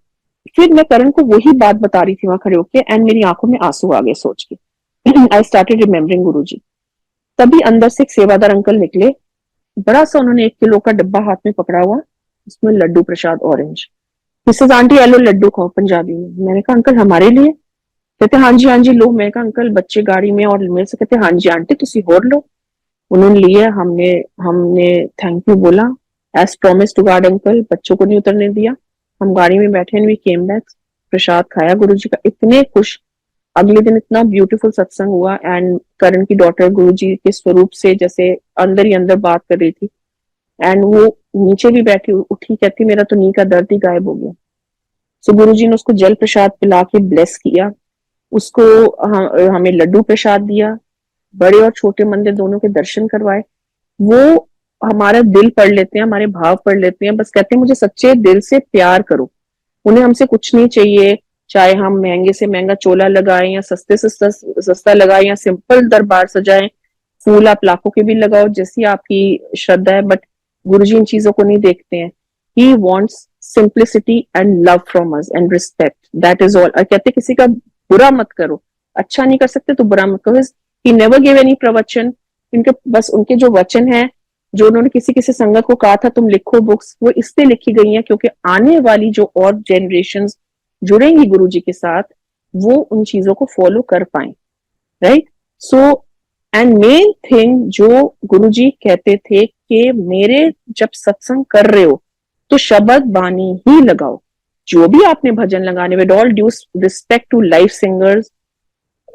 B: फिर मैं करण को वही बात बता रही थी वहां खड़े होके, एंड मेरी आंखों में आंसू आ गए सोच के। आई स्टार्टेड रिमेम्बरिंग गुरुजी। तभी अंदर से एक सेवादार अंकल निकले। बड़ा सा उन्होंने 1 किलो का डब्बा हाथ में पकड़ा हुआ, उसमें laddu prasad orange. Mrs aunty yellow laddu खाओ पंजाबी में। मैंने कहा अंकल हमारे लिए। कहते हाँ जी लो। मैं कहा अंकल बच्चे गाड़ी में और मेरे से कहते हाँ जी आंटी तुसी होर लो। उन्होंने लिए, हमने हमने थैंक यू बोला। As promise to God uncle, बच्चों को नहीं उतरने दिया। हम गाड़ी में बैठे वी केम बैक, प्रसाद खाया गुरुजी का, इतने खुश। अगले दिन इतना ब्यूटीफुल सत्संग हुआ। एंड करण की डॉटर गुरुजी के स्वरूप से जैसे अंदर ही अंदर बात कर रही थी। एंड वो नीचे भी बैठी उठी, कहती मेरा तो नी का दर्द ही गायब हो गया। सो गुरुजी ने उसको जल प्रसाद पिला के ब्लेस किया। उसको हमें लड्डू प्रसाद दिया। बड़े और छोटे मंदिर दोनों के दर्शन करवाए। वो हमारा दिल पढ़ लेते हैं, हमारे भाव पढ़ लेते हैं। बस कहते हैं मुझे सच्चे दिल से प्यार करो। उन्हें हमसे कुछ नहीं चाहिए, चाहे हम महंगे से महंगा चोला लगाएं या सस्ते से सस्ता लगाएं या सिंपल दरबार सजाएं। फूल आप लाखों के भी लगाओ जैसी आपकी श्रद्धा है, बट गुरुजी इन चीजों को नहीं देखते हैं। He wants simplicity and love from us and respect, that is all. और कहते किसी का बुरा मत करो, अच्छा नहीं कर सकते तो बुरा मत करो। ही नेवर गिव एनी प्रवचन। इनके बस उनके जो वचन है, जो उन्होंने किसी किसी संगत को कहा था तुम लिखो बुक्स, वो इसलिए लिखी गई हैं क्योंकि आने वाली जो और जनरेशंस जुड़ेंगी गुरु जी के साथ वो उन चीजों को फॉलो कर पाए। Right. So and main thing जो गुरु जी कहते थे कि मेरे जब सत्संग कर रहे हो तो शब्द बानी ही लगाओ। जो भी आपने भजन लगाने, with all due respect to live singers,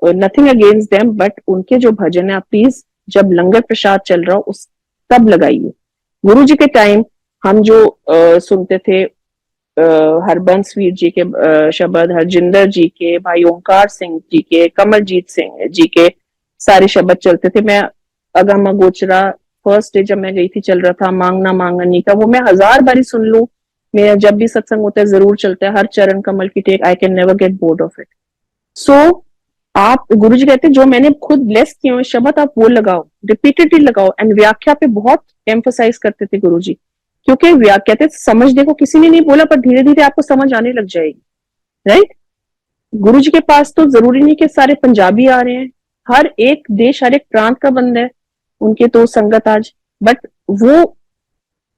B: nothing against them, but उनके जो भजन है आप प्लीज जब लंगर प्रसाद चल रहा हो उस तब लगाइए। गुरु जी के टाइम हम जो सुनते थे हरबंस वीर जी के शब्द, हरजिंदर जी के, भाई ओंकार सिंह जी के, कमलजीत सिंह जी के सारे शब्द चलते थे। मैं अगम गोचरा फर्स्ट डे जब मैं गई थी चल रहा था, मांगना मांगनी का, वो मैं 1000 बारी सुन लूं, मेरा जब भी सत्संग होता है जरूर चलता है, हर चरण कमल की टेक, I can never get bored of it. So आप गुरुजी कहते हैं जो मैंने खुद ब्लेस किए हुए शब्द आप वो लगाओ, रिपीटेडली लगाओ। एंड व्याख्या पे बहुत एम्फोसाइज करते थे गुरुजी, क्योंकि कहते समझने को किसी ने नहीं बोला पर धीरे धीरे आपको समझ आने लग जाएगी। राइट। गुरुजी के पास तो जरूरी नहीं कि सारे पंजाबी आ रहे हैं, हर एक देश हर एक प्रांत का बंदा है उनके तो संगत आज, बट वो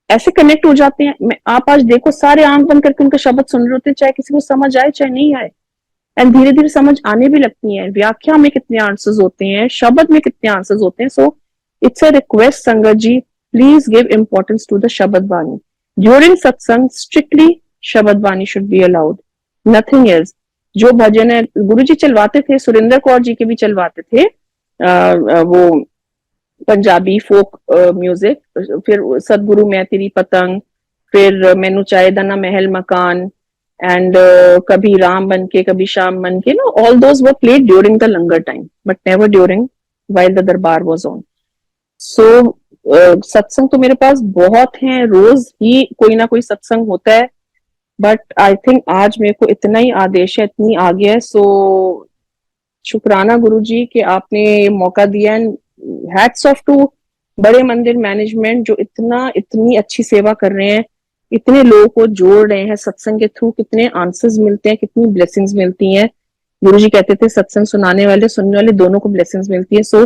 B: ऐसे कनेक्ट हो जाते हैं। आप आज देखो सारे आंख बंद करके उनके शब्द सुन रहे होते हैं, चाहे किसी को समझ आए चाहे नहीं आए। एंड धीरे धीरे समझ आने भी लगती है। व्याख्या में कितने आंसर्स होते हैं, शब्द में कितने आंसर्स होते हैं। So it's a request sangat ji, please give importance to the shabad bani during satsang. Strictly shabad bani should be allowed, nothing else. जो भजन है गुरु जी चलवाते थे, सुरेंद्र कौर जी के भी चलवाते थे वो पंजाबी फोक म्यूजिक, फिर सतगुरु मैं तेरी पतंग, फिर मैनू चाहे ना महल मकान, and कभी राम बन के कभी श्याम बन के, know all those were played during the langar time but never during while the दरबार वाज ऑन। सो सत्संग तो मेरे पास बहुत हैं, रोज ही कोई ना कोई सत्संग होता है, बट आई थिंक आज मेरे को इतना ही आदेश है, इतनी आ गया है। सो शुक्राना गुरु जी कि आपने मौका दिया। एंड हैट्स ऑफ टू बड़े मंदिर मैनेजमेंट जो इतनी अच्छी सेवा कर रहे हैं। इतने लोगों को जोड़ रहे हैं सत्संग के थ्रू, कितने आंसर्स मिलते हैं, कितनी ब्लेसिंग्स मिलती हैं। गुरुजी कहते थे सत्संग सुनाने वाले सुनने वाले दोनों को ब्लेसिंग्स मिलती है। सो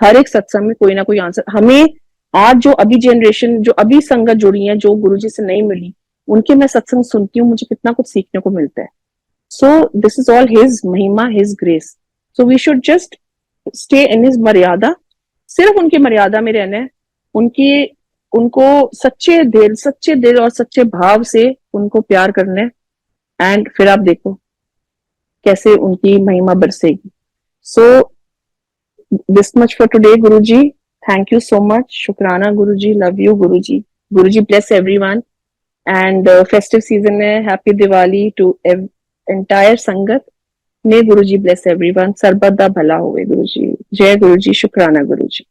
B: हर एक सत्संग में कोई ना कोई आंसर हमें, आज जो अभी जनरेशन जो अभी संगत जुड़ी है जो गुरुजी से नहीं मिली, उनके मैं सत्संग सुनती हूँ, मुझे कितना कुछ सीखने को मिलता है। So this is all his mahima, his grace. So we should just stay in his maryada, सिर्फ उनकी मर्यादा में रहना है, उनकी उनको सच्चे दिल और सच्चे भाव से उनको प्यार करना है। एंड फिर आप देखो कैसे उनकी महिमा बरसेगी। So this much for today Guruji, thank you so much, शुक्राना Guruji, love you Guruji, Guruji bless everyone. And festive season में happy Diwali to entire sangat. May Guruji bless everyone, सर्बत दा भला होवे गुरुजी। जय गुरुजी, शुक्राना गुरुजी।